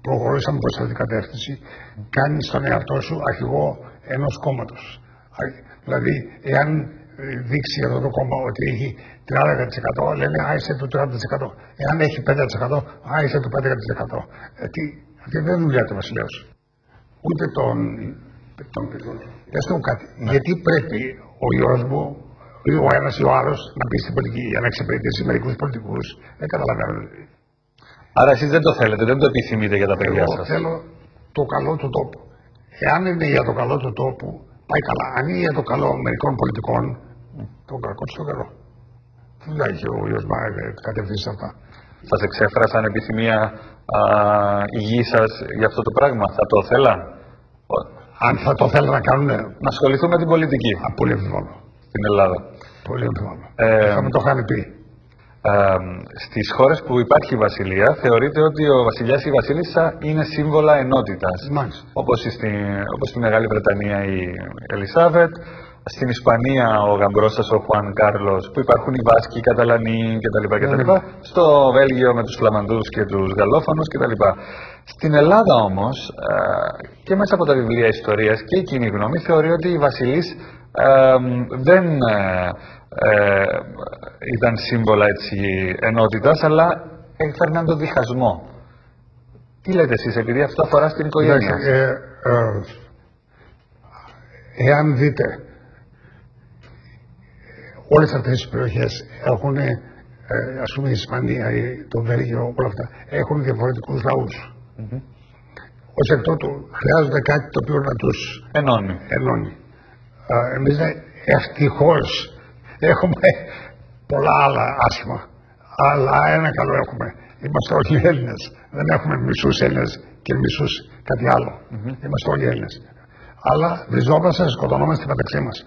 προχωρήσαμε προς αυτή την κατεύθυνση, κάνεις τον εαυτό σου αρχηγό ενός κόμματος. Δηλαδή, εάν δείξει αυτό το κόμμα ότι έχει 30%, λένε άισε το 30%. Εάν έχει 5%, άισε το 5%. Αυτή δεν είναι δουλειά του βασιλέως. Ούτε τον παιδιών. Πες μου κάτι. Γιατί πρέπει ο γιος μου, ή ο ένας ή ο άλλος, να μπει στην πολιτική για να εξυπηρετήσει μερικούς πολιτικούς? Δεν καταλαβαίνω. Άρα εσείς δεν το θέλετε, δεν το επιθυμείτε για τα παιδιά σας? Εγώ θέλω το καλό του τόπου. Εάν είναι για το καλό του τόπου, πάει καλά. Αν είναι για το καλό μερικών πολιτικών, τον κακό του καλό. Δεν θα έχει ο γιος μου κατευθύνσει αυτά. Σας εξέφρασαν επιθυμία η γη σας για αυτό το πράγμα? Θα το θέλαν? Αν θα το θέλαν να κάνουν... Να ασχοληθούν με την πολιτική. Πολύ αμφιβάλλω. Στην Ελλάδα. Πολύ αμφιβάλλω. Θα με το είχαν πει. Στις χώρες που υπάρχει η βασιλεία θεωρείται ότι ο βασιλιάς ή η βασίλισσα είναι σύμβολα ενότητας. Όπως στη Μεγάλη Βρετανία η Ελισάβετ, στην Ισπανία ο γαμπρός σας ο Χουάν Κάρλος, που υπάρχουν οι Βάσκοι, οι Καταλανοί κτλ. Στο Βέλγιο με τους Φλαμανδούς και τους Γαλλόφωνους κτλ. Στην Ελλάδα όμως, και μέσα από τα βιβλία ιστορίας και η κοινή γνώμη θεωρεί ότι οι βασιλείς δεν ήταν σύμβολα ενότητας, αλλά έφερναν τον διχασμό. Τι λέτε εσείς, επειδή αυτό αφορά στην οικογένεια? Εάν δείτε, όλες αυτές τις περιοχές έχουν, ας πούμε η Ισπανία, το Βέλγιο, όλα αυτά, έχουν διαφορετικούς λαούς. Ως εκ τούτου χρειάζονται κάτι το οποίο να τους ενώνει. Εμείς ευτυχώς έχουμε πολλά άλλα άσχημα, αλλά ένα καλό έχουμε. Είμαστε όλοι Έλληνες. Δεν έχουμε μισούς Έλληνες και μισούς κάτι άλλο. Είμαστε όλοι Έλληνες. Αλλά βριζόμαστε, σκοτωνόμαστε μεταξύ μας.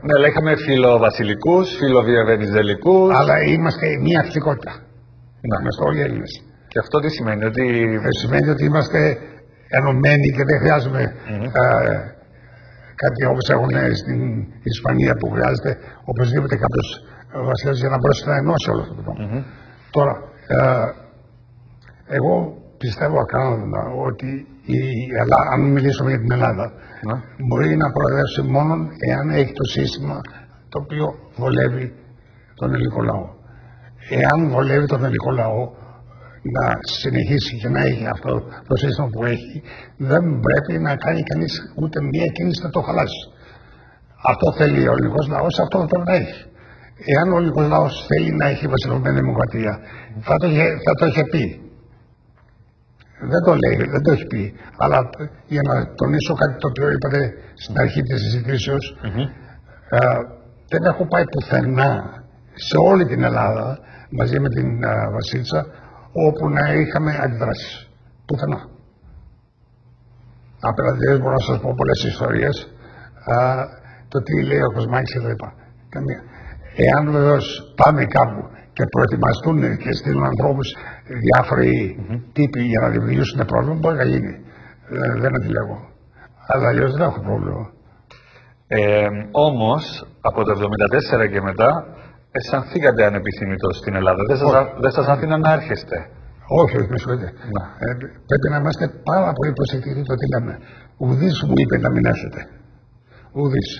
Ναι, αλλά είχαμε φιλοβασιλικούς, φιλοβιαβενιζελικούς. Αλλά είμαστε μια ευτυχότητα. Είμαστε όλοι Έλληνες. Και αυτό τι σημαίνει? Ότι... σημαίνει ότι είμαστε ενωμένοι και δεν χρειάζομαι κάτι όπως έχουν στην Ισπανία που χρειάζεται οπωσδήποτε κάποιος βασιλιάς για να μπορέσει να ενώσει όλο αυτό το πράγμα. Τώρα, εγώ πιστεύω ακράδαντα ότι αν μιλήσουμε για την Ελλάδα, μπορεί να προοδεύσει μόνο εάν έχει το σύστημα το οποίο βολεύει τον ελληνικό λαό. Εάν βολεύει τον ελληνικό λαό να συνεχίσει και να έχει αυτό το σύστημα που έχει, δεν πρέπει να κάνει κανείς ούτε μία κίνηση να το χαλάσει. Αυτό θέλει ο ελληνικός λαός, αυτό θα πρέπει να έχει. Εάν ο ελληνικός λαός θέλει να έχει βασιλευμένη δημοκρατία, θα το είχε πει. Δεν το λέει, δεν το έχει πει. Αλλά για να τονίσω κάτι το οποίο είπατε στην αρχή της συζητήσεως, δεν έχω πάει πουθενά σε όλη την Ελλάδα μαζί με την Βασίλισσα όπου να είχαμε αντιδράσεις. Πουθενά. Απέναντι μπορώ να σας πω πολλές ιστορίες το τι λέει ο Κοσμάκης κτλ. Εάν βεβαίως πάμε κάπου και προετοιμαστούν και στείλουν ανθρώπους διάφοροι τύποι για να δημιουργήσουν πρόβλημα, μπορεί να γίνει. Δεν αντιλέγω. Αλλά αλλιώς δεν έχω πρόβλημα. Όμως, από το 1974 και μετά, αισθανθήκατε ανεπιθύμητος στην Ελλάδα. Δεν σας άφηναν να έρχεστε. Όχι, με συγχωρείτε. Πρέπει να είμαστε πάρα πολύ προσεκτικοί το τι λέμε. Ουδής μου είπε να μην έρθετε. Ουδής.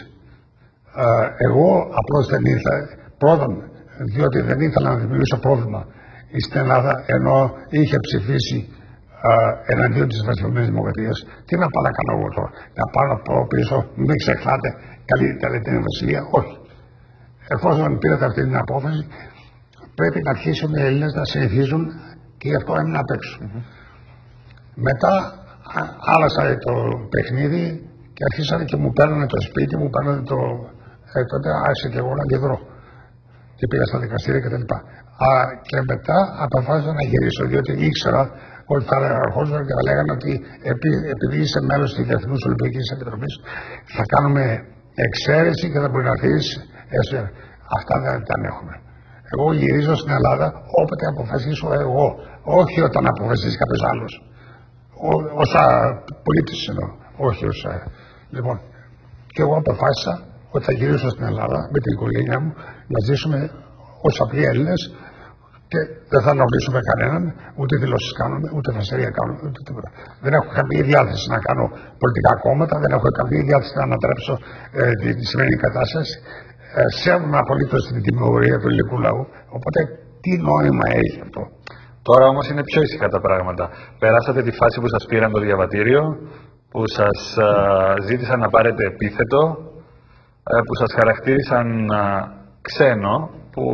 Εγώ απλώς δεν ήρθα. Πρώτον, διότι δεν ήθελα να δημιουργήσω πρόβλημα στην Ελλάδα, ενώ είχε ψηφίσει εναντίον της Βασιλικής Δημοκρατίας. Τι να πάω να κάνω εγώ τώρα? Να πάω να πω πίσω, μην ξεχνάτε καλύτερα την Βασιλεία? Όχι. Εφόσον πήρατε αυτή την απόφαση, πρέπει να αρχίσουν οι Έλληνες να συνηθίζουν και γι' αυτό έμεινα απ' έξω. Μετά άλλασα το παιχνίδι και αρχίσανε και μου παίρνανε το σπίτι, μου παίρνανε το. Τότε άρχισα και εγώ να αντιδρώ. Και πήγα στα δικαστήρια κτλ. Και μετά αποφάσισα να γυρίσω, διότι ήξερα ότι θα ερχόντουσαν και θα λέγανε ότι επειδή είσαι μέλος της Διεθνούς Ολυμπιακής Επιτροπής, θα κάνουμε εξαίρεση και θα μπορεί να έρθεις. Αυτά δεν τα έχουμε. Εγώ γυρίζω στην Ελλάδα όποτε αποφασίσω εγώ, όχι όταν αποφασίσει κάποιος άλλος. Όσα πολίτης εννοώ, όχι όσα. Λοιπόν, και εγώ αποφάσισα ότι θα γυρίσω στην Ελλάδα με την οικογένειά μου να ζήσουμε ως απλοί Έλληνες και δεν θα ενοχλήσουμε κανέναν, ούτε δηλώσεις κάνουμε, ούτε φασαρία κάνουμε, ούτε τίποτα. Δεν έχω καμία διάθεση να κάνω πολιτικά κόμματα, δεν έχω καμία διάθεση να ανατρέψω τη σημερινή κατάσταση. Σέβομαι απολύτως την τιμωρία του ελληνικού λαού, οπότε τι νόημα έχει αυτό? Τώρα όμως είναι πιο ήσυχα τα πράγματα. Περάσατε τη φάση που σας πήραν το διαβατήριο, που σας ζήτησαν να πάρετε επίθετο, που σας χαρακτήρισαν ξένο, που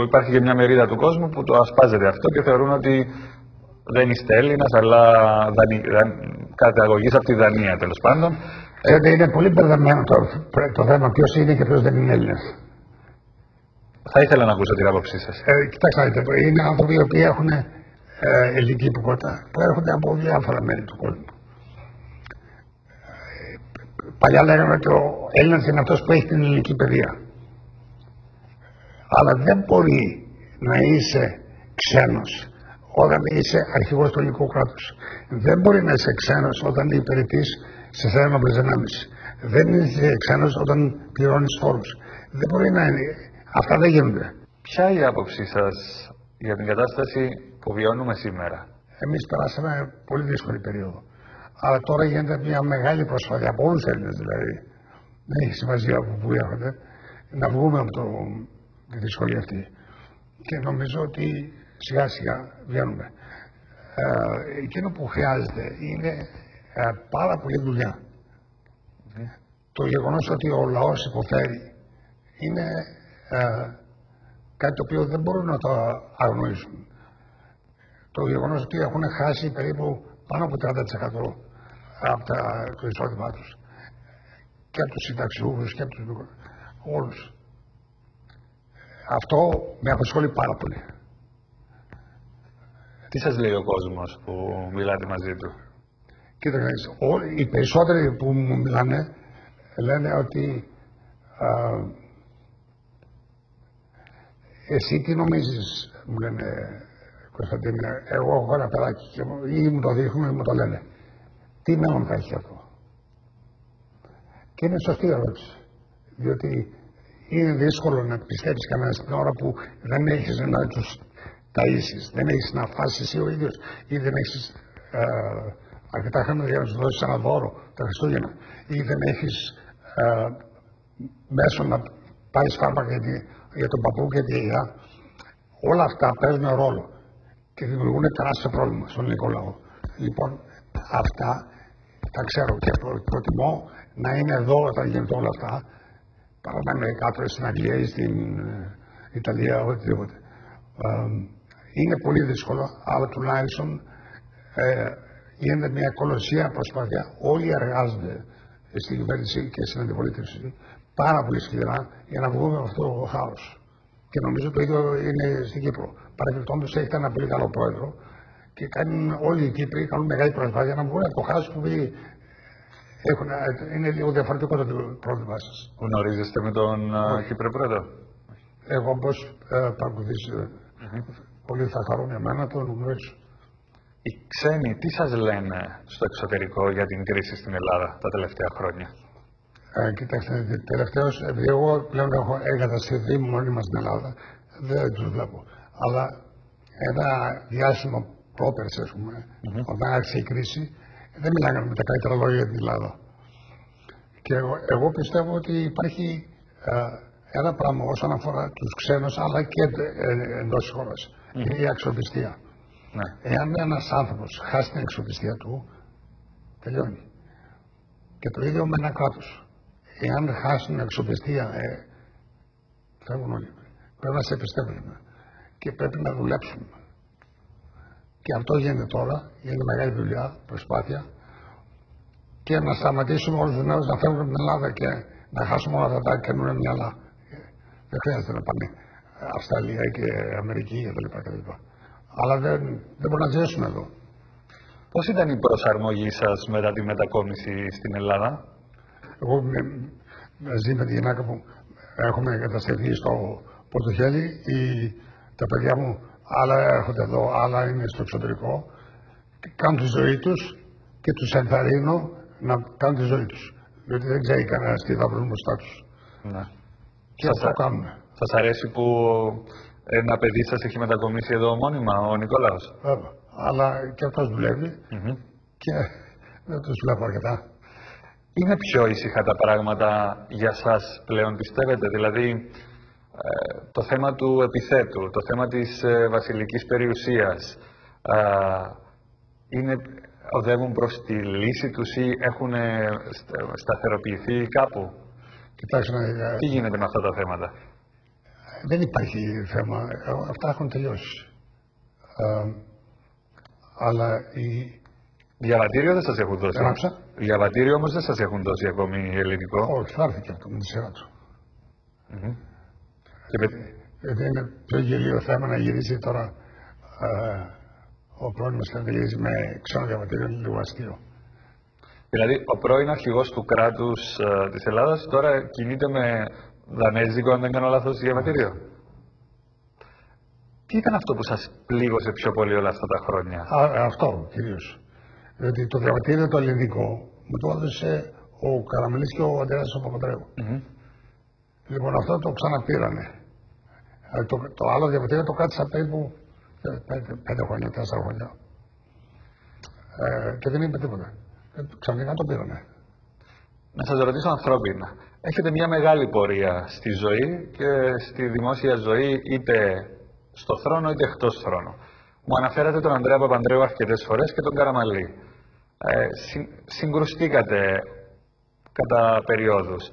υπάρχει και μια μερίδα του κόσμου που το ασπάζεται αυτό και θεωρούν ότι δεν είστε Έλληνας, αλλά καταγωγής από τη Δανία, τέλος πάντων. Είναι πολύ μπερδεμένο το θέμα ποιος είναι και ποιος δεν είναι Έλληνας. Θα ήθελα να ακούσω την άποψή σας. Κοιτάξτε, είναι άνθρωποι οι οποίοι έχουν ελληνική υπηκότητα, που έρχονται από διάφορα μέρη του κόσμου. Παλιά λέγαμε ότι ο Έλληνας είναι αυτός που έχει την ελληνική παιδεία. Αλλά δεν μπορεί να είσαι ξένος όταν είσαι αρχηγός του ελληνικού κράτους. Δεν μπορεί να είσαι ξένος όταν υπηρετείς στις ένοπλες δυνάμεις. Δεν είσαι ξένος όταν πληρώνεις φόρους. Δεν μπορεί να είναι. Αυτά δεν γίνονται. Ποια είναι η άποψή σας για την κατάσταση που βιώνουμε σήμερα? Εμείς περάσαμε πολύ δύσκολη περίοδο. Αλλά τώρα γίνεται μια μεγάλη προσπάθεια από όλους τους Έλληνες, δηλαδή. Δεν έχει σημασία από πού έρχονται, να βγούμε από τη δυσκολία αυτή. Και νομίζω ότι σιγά σιγά βγαίνουμε. Εκείνο που χρειάζεται είναι πάρα πολλή δουλειά. Το γεγονός ότι ο λαός υποφέρει είναι κάτι το οποίο δεν μπορούν να το αγνοήσουν. Το γεγονός ότι έχουν χάσει περίπου πάνω από 30% από το εισόδημά τους. Και από τους συνταξιούχους και από τους όλους. Αυτό με απασχολεί πάρα πολύ. Τι σας λέει ο κόσμος που μιλάτε μαζί του? Κοίταξε, οι περισσότεροι που μου μιλάνε λένε ότι εσύ τι νομίζεις, μου λένε, Κωνσταντίνε, εγώ έχω ένα παιδάκι και ή μου το δείχνουν ή μου το λένε. Τι μέλλον θα έχει αυτό? Και είναι σωστή ερώτηση. Διότι είναι δύσκολο να πιστέψεις κανένα στην ώρα που δεν έχεις να τους ταΐσεις, δεν έχεις να φάσεις εσύ ο ίδιος ή δεν έχεις αρκετά χρήματα για να σου δώσεις ένα δώρο τα Χριστούγεννα ή δεν έχεις μέσω να πάρεις φάρμακα για τον παππού και τη γιαγιά. Όλα αυτά παίζουν ρόλο και δημιουργούν τεράστιο πρόβλημα στον ελληνικό λαό. Λοιπόν, αυτά τα ξέρω και προτιμώ να είναι εδώ όταν γίνονται όλα αυτά παρά να είμαι κάτω στην Αγγλία ή στην Ιταλία, οτιδήποτε. Είναι πολύ δύσκολο, αλλά τουλάχιστον γίνεται μια κολοσσία προσπάθεια. Όλοι εργάζονται στην κυβέρνηση και στην αντιπολίτευση πάρα πολύ σκληρά για να βγούμε από αυτό το χάος. Και νομίζω το ίδιο είναι στην Κύπρο. Παρεμπιπτόντως έχετε ένα πολύ καλό πρόεδρο και όλοι οι Κύπροι κάνουν μεγάλη προσπάθεια να βγουν από το χάος που Είναι λίγο διαφορετικό το πρόβλημά σας. Γνωρίζεστε με τον Κύπριο Πρόεδρο? Εγώ όπως παρακολουθήσει, πολύ θα χαρούν εμένα το γνωρίζω. Οι ξένοι τι σας λένε στο εξωτερικό για την κρίση στην Ελλάδα τα τελευταία χρόνια? Κοιτάξτε, τελευταίως, επειδή εγώ πλέον έχω εγκαταστηθεί μόνοι μας στην Ελλάδα, δεν τους βλέπω. Αλλά ένα διάστημα πρόπερση, ας πούμε, όταν άρχισε η κρίση, δεν μιλάγαμε με τα καλύτερα λόγια για την Ελλάδα. Και εγώ πιστεύω ότι υπάρχει ένα πράγμα όσον αφορά τους ξένους, αλλά και εντός της χώρας. Είναι η αξιοπιστία. Εάν ένας άνθρωπος χάσει την αξιοπιστία του, τελειώνει. Και το ίδιο με ένα κράτος. Εάν χάσουν αξιοπιστία, φεύγουν όλοι. Πρέπει να σε πιστεύουμε και πρέπει να δουλέψουμε. Και αυτό γίνεται τώρα, γίνεται μεγάλη δουλειά, προσπάθεια, και να σταματήσουμε όλους τους νέους να φεύγουν από την Ελλάδα και να χάσουμε όλα αυτά τα καινούργια μυαλά. Δεν χρειάζεται να πάνε Αυστραλία και Αμερική κτλ. Αλλά δεν μπορούν να ζήσουν εδώ. Πώς ήταν η προσαρμογή σας μετά τη μετακόμιση στην Ελλάδα? Εγώ μαζί με τη γυναίκα που έχουμε εγκατασταθεί στο Πορτοχέλι, τα παιδιά μου άλλα έρχονται εδώ, άλλα είναι στο εξωτερικό, κάνουν τη ζωή τους και τους ενθαρρύνω να κάνουν τη ζωή τους. Διότι δεν ξέρει κανένας τι θα βρουν μπροστά τους. Ναι. Και αυτό κάνουμε. Σας αρέσει που ένα παιδί σας έχει μετακομίσει εδώ μόνιμα, ο Νικόλαος? Βέβαια. Αλλά και αυτός δουλεύει και δεν τους βλέπω αρκετά. Είναι πιο ήσυχα τα πράγματα για σας πλέον, πιστεύετε? Δηλαδή, το θέμα του επιθέτου, το θέμα της βασιλικής περιουσίας, οδεύουν προς τη λύση τους ή έχουν σταθεροποιηθεί κάπου? Κοιτάξτε, τι γίνεται με αυτά τα θέματα? Δεν υπάρχει θέμα. Αυτά έχουν τελειώσει. Αλλά διαβατήριο δεν σας έχουν δώσει. Έγραψα. Διαβατήριο όμως δεν σας έχουν δώσει ακόμη ελληνικό. Όχι, θα έρθει και αυτό με τη σειρά του. Γιατί είναι πιο γελίο θέμα να γυρίσει τώρα ο πρώην μας να γυρίσει με ξένο διαβατήριο, είναι λίγο αστείο. Δηλαδή, ο πρώην αρχηγός του κράτους της Ελλάδας τώρα κινείται με δανέζικο, αν δεν κάνω λάθος, διαβατήριο. Τι ήταν αυτό που σας πλήγωσε πιο πολύ όλα αυτά τα χρόνια? Αυτό κυρίως. Διότι το διαβατήριο το ελληνικό μου το έδωσε ο Καραμελής και ο Αντρέας ο Παπαντρέου. Λοιπόν, αυτό το ξαναπήρανε. Το άλλο διαβατήριο το κράτησα περίπου 5 χρόνια, 4 χρόνια. Και δεν είπε τίποτα. Ξαφνικά το πήρανε. Να σας ρωτήσω ανθρώπινα. Έχετε μια μεγάλη πορεία στη ζωή και στη δημόσια ζωή, είτε στο θρόνο είτε εκτός θρόνου. Μου αναφέρατε τον Ανδρέα Παπανδρέου αρκετές φορές και τον Καραμαλή. Συγκρουστήκατε κατά περιόδους.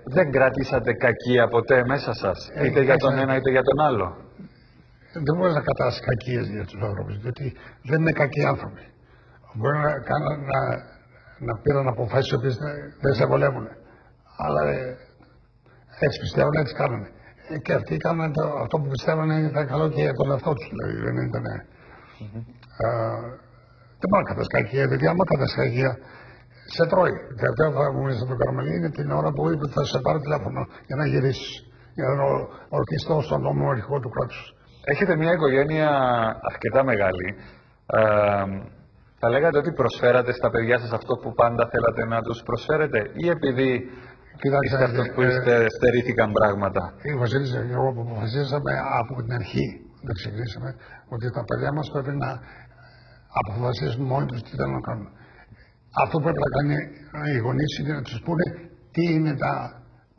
Δεν κρατήσατε κακία ποτέ μέσα σας, είτε για τον ένα είτε για τον άλλο? Δεν μπορείς να κρατάς κακίες για τους άνθρωπους, διότι δεν είναι κακοί άνθρωποι. Μπορεί να πήραν αποφάσεις οι οποίες δεν σε βολεύουν. Αλλά έτσι πιστεύουν, έτσι κάνανε. Και αυτοί κάνανε αυτό που πιστεύανε ήταν καλό και για τον εαυτό τους. Δηλαδή δεν ήταν. Δεν μπορεί να κρατάς κακία, γιατί άμα κρατάς κακία, σε τρώει. Τελευταία φορά που ήμουν στον Καραμαλή είναι την ώρα που είπε ότι θα σε πάρω τηλέφωνο για να γυρίσεις. Για να ορκιστώ στον νόμο αρχηγό του κράτους. Έχετε μια οικογένεια αρκετά μεγάλη. Θα λέγατε ότι προσφέρατε στα παιδιά σας αυτό που πάντα θέλατε να τους προσφέρετε, ή επειδή είστε αυτός που στερήθηκαν πράγματα? Η Βασίλισσα και εγώ που αποφασίσαμε από την αρχή, δεν ξεκινήσαμε, ότι τα παιδιά μας πρέπει να αποφασίσουν μόνοι τους τι θέλουν να κάνουν. Αυτό που πρέπει να κάνει οι γονείς είναι να τους πούνε τι είναι τα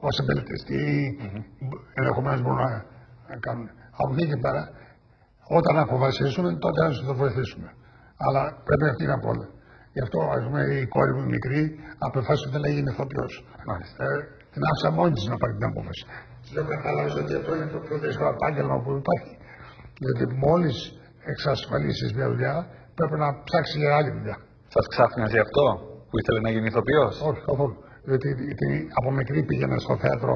possibilities, τι ενδεχομένως μπορούν να κάνουν. Από εκεί και πέρα, όταν αποφασίσουμε, τότε να τους το βοηθήσουμε. Αλλά πρέπει αυτή να πω. Γι' αυτό, ας πούμε, η κόρη μου μικρή αποφάσισε ότι δεν έγινε ηθοποιός. Την άφησα μόνη της να πάρει την απόφαση. Δεν καταλάβεις ότι αυτό είναι το πιο δύσκολο επάγγελμα που υπάρχει. Γιατί μόλις εξασφαλίσεις μια δουλειά, πρέπει να ψάξεις για άλλη δουλειά. Σας ξάφνιαζε αυτό που ήθελε να γίνει ηθοποιός? Όχι, καθόλου. Διότι από μικρή πήγαινα στο θέατρο,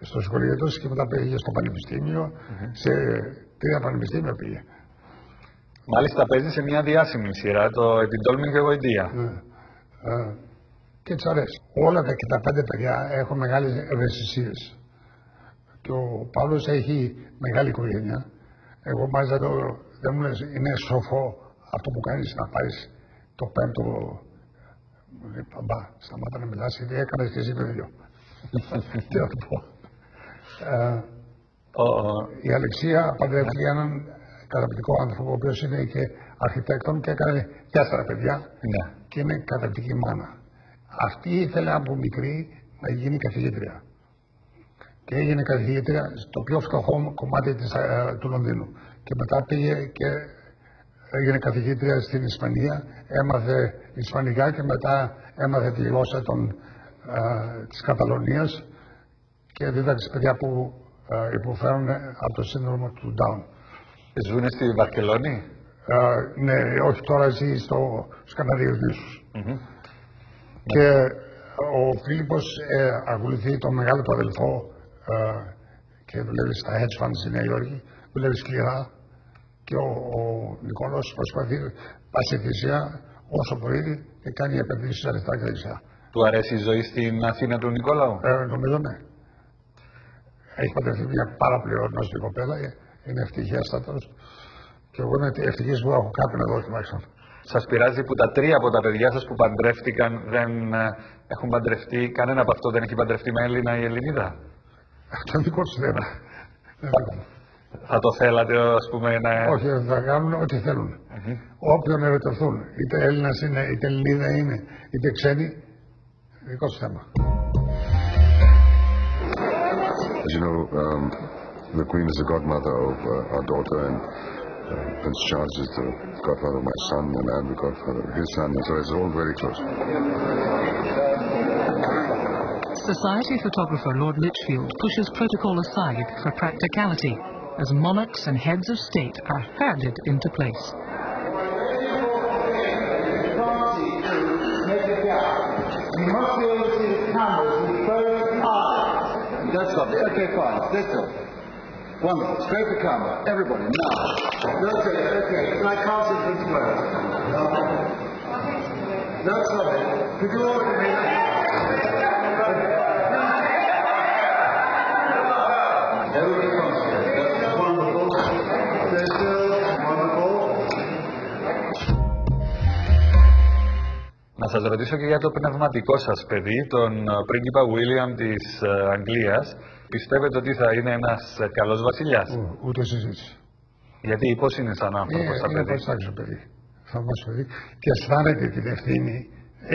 στο σχολείο του και μετά πήγε στο πανεπιστήμιο. Σε 3 πανεπιστήμια πήγε. Μάλιστα παίζει σε μια διάσημη σειρά, το Επιτόλμη και Γοητεία. Και της αρέσει. Όλα και τα 5 παιδιά έχουν μεγάλες ευαισθησίες. Και ο Παύλος έχει μεγάλη οικογένεια. Εγώ μάλιστα δεν μου λες, είναι σοφό αυτό που κάνεις να πάρεις το 5ο. Μπα, σταμάτα να μιλάς, γιατί έκανες και εσύ το ίδιο. Τι να το πω. Η Αλεξία παντρεύτηκε έναν καταπληκτικό άνθρωπο, ο οποίος είναι και αρχιτέκτον και έκανε 4 παιδιά και είναι καταπληκτική μάνα. Αυτή ήθελε από μικρή να γίνει καθηγήτρια. Και έγινε καθηγήτρια στο πιο φτωχό κομμάτι του Λονδίνου. Και μετά πήγε και έγινε καθηγήτρια στην Ισπανία, έμαθε Ισπανικά και μετά έμαθε τη γλώσσα της Καταλωνίας και δίδαξε παιδιά που υποφέρουν από το σύνδρομο του Down. Ζούνε στη Βαρκελόνη? Ναι, όχι, τώρα ζει στους Καναρίους νήσους. Και ο Φίλιππος ακολουθεί τον μεγάλο του αδελφό και δουλεύει στα hedge funds στη Νέα Υόρκη, δουλεύει σκληρά και ο Νικόλαος προσπαθεί πάση θυσία όσο μπορεί και κάνει επενδύσεις αριστερά και δεξιά. Του αρέσει η ζωή στην Αθήνα του Νικόλαου? Νομίζω ναι. Έχει παντρευτεί μια πάρα πολύ γνωστή κοπέλα, είναι ευτυχέστατος και εγώ είμαι ευτυχής που έχω κάποιον εδώ τουλάχιστον. Σας πειράζει που τα 3 από τα παιδιά σας που παντρεύτηκαν δεν έχουν παντρευτεί, κανένα από αυτό δεν έχει παντρευτεί με Έλληνα ή Ελληνίδα? Αυτό είναι δικό τους θέμα. Θα το θέλατε, ας πούμε, να... Όχι, θα κάνουν ό,τι θέλουν. Όποιον ερωτηθούν, είτε Έλληνας είναι, είτε Ελληνίδα είναι, είτε ξένοι, δικό τους θέμα. As you know, the Queen is the godmother of our daughter, and Prince Charles is the godfather of my son, and I'm the godfather of his son, and so it's all very close. Society photographer Lord Lichfield pushes protocol aside for practicality as monarchs and heads of state are herded into place. You must be able to see the cameras with both eyes. That's lovely. Okay, fine. Listen. Wonderful. Straight the camera. Everybody, now. That's it. Okay. I can't see things well. That's lovely. Could you all give me everybody concentrate. That's wonderful. Stay still. Wonderful. Να σας ρωτήσω και για το πνευματικό σας παιδί, τον πρίγκιπα Βίλιαμ της Αγγλίας. Πιστεύετε ότι θα είναι ένας καλός βασιλιάς? Ούτε συζήτηση. Γιατί πώς είναι σαν άνθρωπος σαν παιδί? Είναι παστάξιο παιδί. Θαυμάσιο παιδί. Και αισθάνεται την ευθύνη.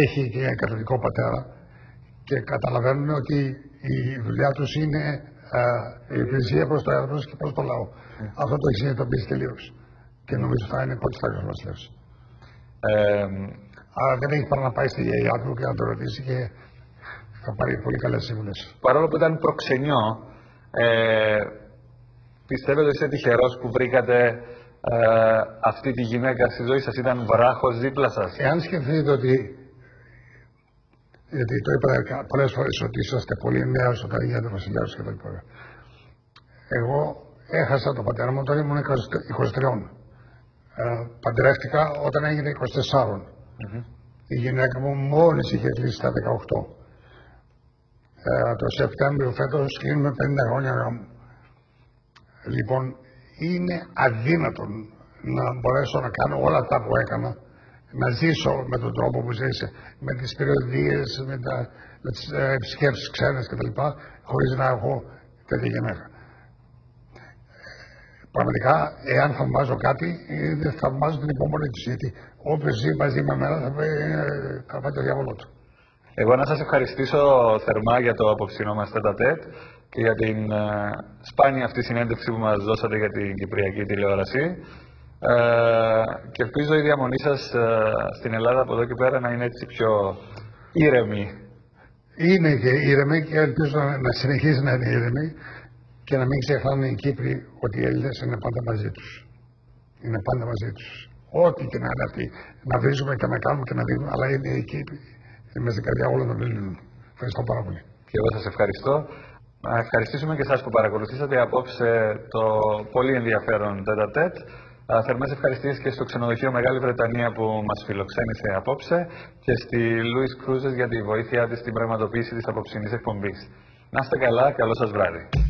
Έχει και ένα καθολικό πατέρα. Και καταλαβαίνουν ότι η δουλειά τους είναι η υπηρεσία προς το έδαφος και προς το λαό. Αυτό το έχει συνειδητοποιήσει τελείως. Και νομίζω θα είναι παστάξιο βασιλιάς. Αλλά δεν έχει παρά να πάει στη γιαγιά του και να το ρωτήσει και θα πάρει πολύ καλές σύμβουλες. Παρόλο που ήταν προξενιό, πιστεύετε ότι είστε τυχερός που βρήκατε αυτή τη γυναίκα στη ζωή σας? Ήταν βράχος δίπλα σας? Εάν σκεφτείτε ότι, γιατί το είπα πολλές φορές ότι είσαστε πολύ νέος όταν γίνετε βασιλιάς και τα λοιπά. Εγώ έχασα τον πατέρα μου όταν ήμουν 23. Παντρεύτηκα όταν έγινε 24. Η γυναίκα μου μόλις είχε κλείσει τα 18. Το Σεπτέμβριο φέτος κλείνουμε 50 χρόνια γάμου. Λοιπόν, είναι αδύνατον να μπορέσω να κάνω όλα αυτά που έκανα, να ζήσω με τον τρόπο που ζήσε, με τις περιοδίες, με τις επισκέψεις ξένες κτλ. Χωρίς να έχω τέτοια γυναίκα. Πραγματικά, εάν θαυμάζω κάτι, δεν θαυμάζω την υπομονή της, γιατί όποιος ζει μαζί με εμένα θα πάει το διάβολο του. Εγώ να σας ευχαριστήσω θερμά για το απόψινό μας τέτα-τέτ και για την σπάνια αυτή συνέντευξη που μας δώσατε για την Κυπριακή τηλεόραση και ελπίζω η διαμονή σας στην Ελλάδα από εδώ και πέρα να είναι έτσι πιο ήρεμη. Είναι και ήρεμη και ελπίζω να συνεχίσει να είναι ήρεμη και να μην ξεχνάνε οι Κύπροι ότι οι Έλληνες είναι πάντα μαζί τους. Είναι πάντα μαζί τους. Ό,τι και να είναι αυτοί. Να βρίζουμε και να κάνουμε και να δίνουμε, αλλά είναι οι Κύπροι. Είμαι στην καρδιά όλων των Ελλήνων. Ευχαριστώ πάρα πολύ. Και εγώ σας ευχαριστώ. Να ευχαριστήσουμε και εσάς που παρακολουθήσατε απόψε το πολύ ενδιαφέρον τέτα-τέτ Θερμές ευχαριστίες και στο ξενοδοχείο Μεγάλη Βρετανία που μας φιλοξένησε απόψε και στη Louis Cruises για τη βοήθειά της στην πραγματοποίηση της απόψινής εκπομπής. Να είστε καλά, καλό σας βράδυ.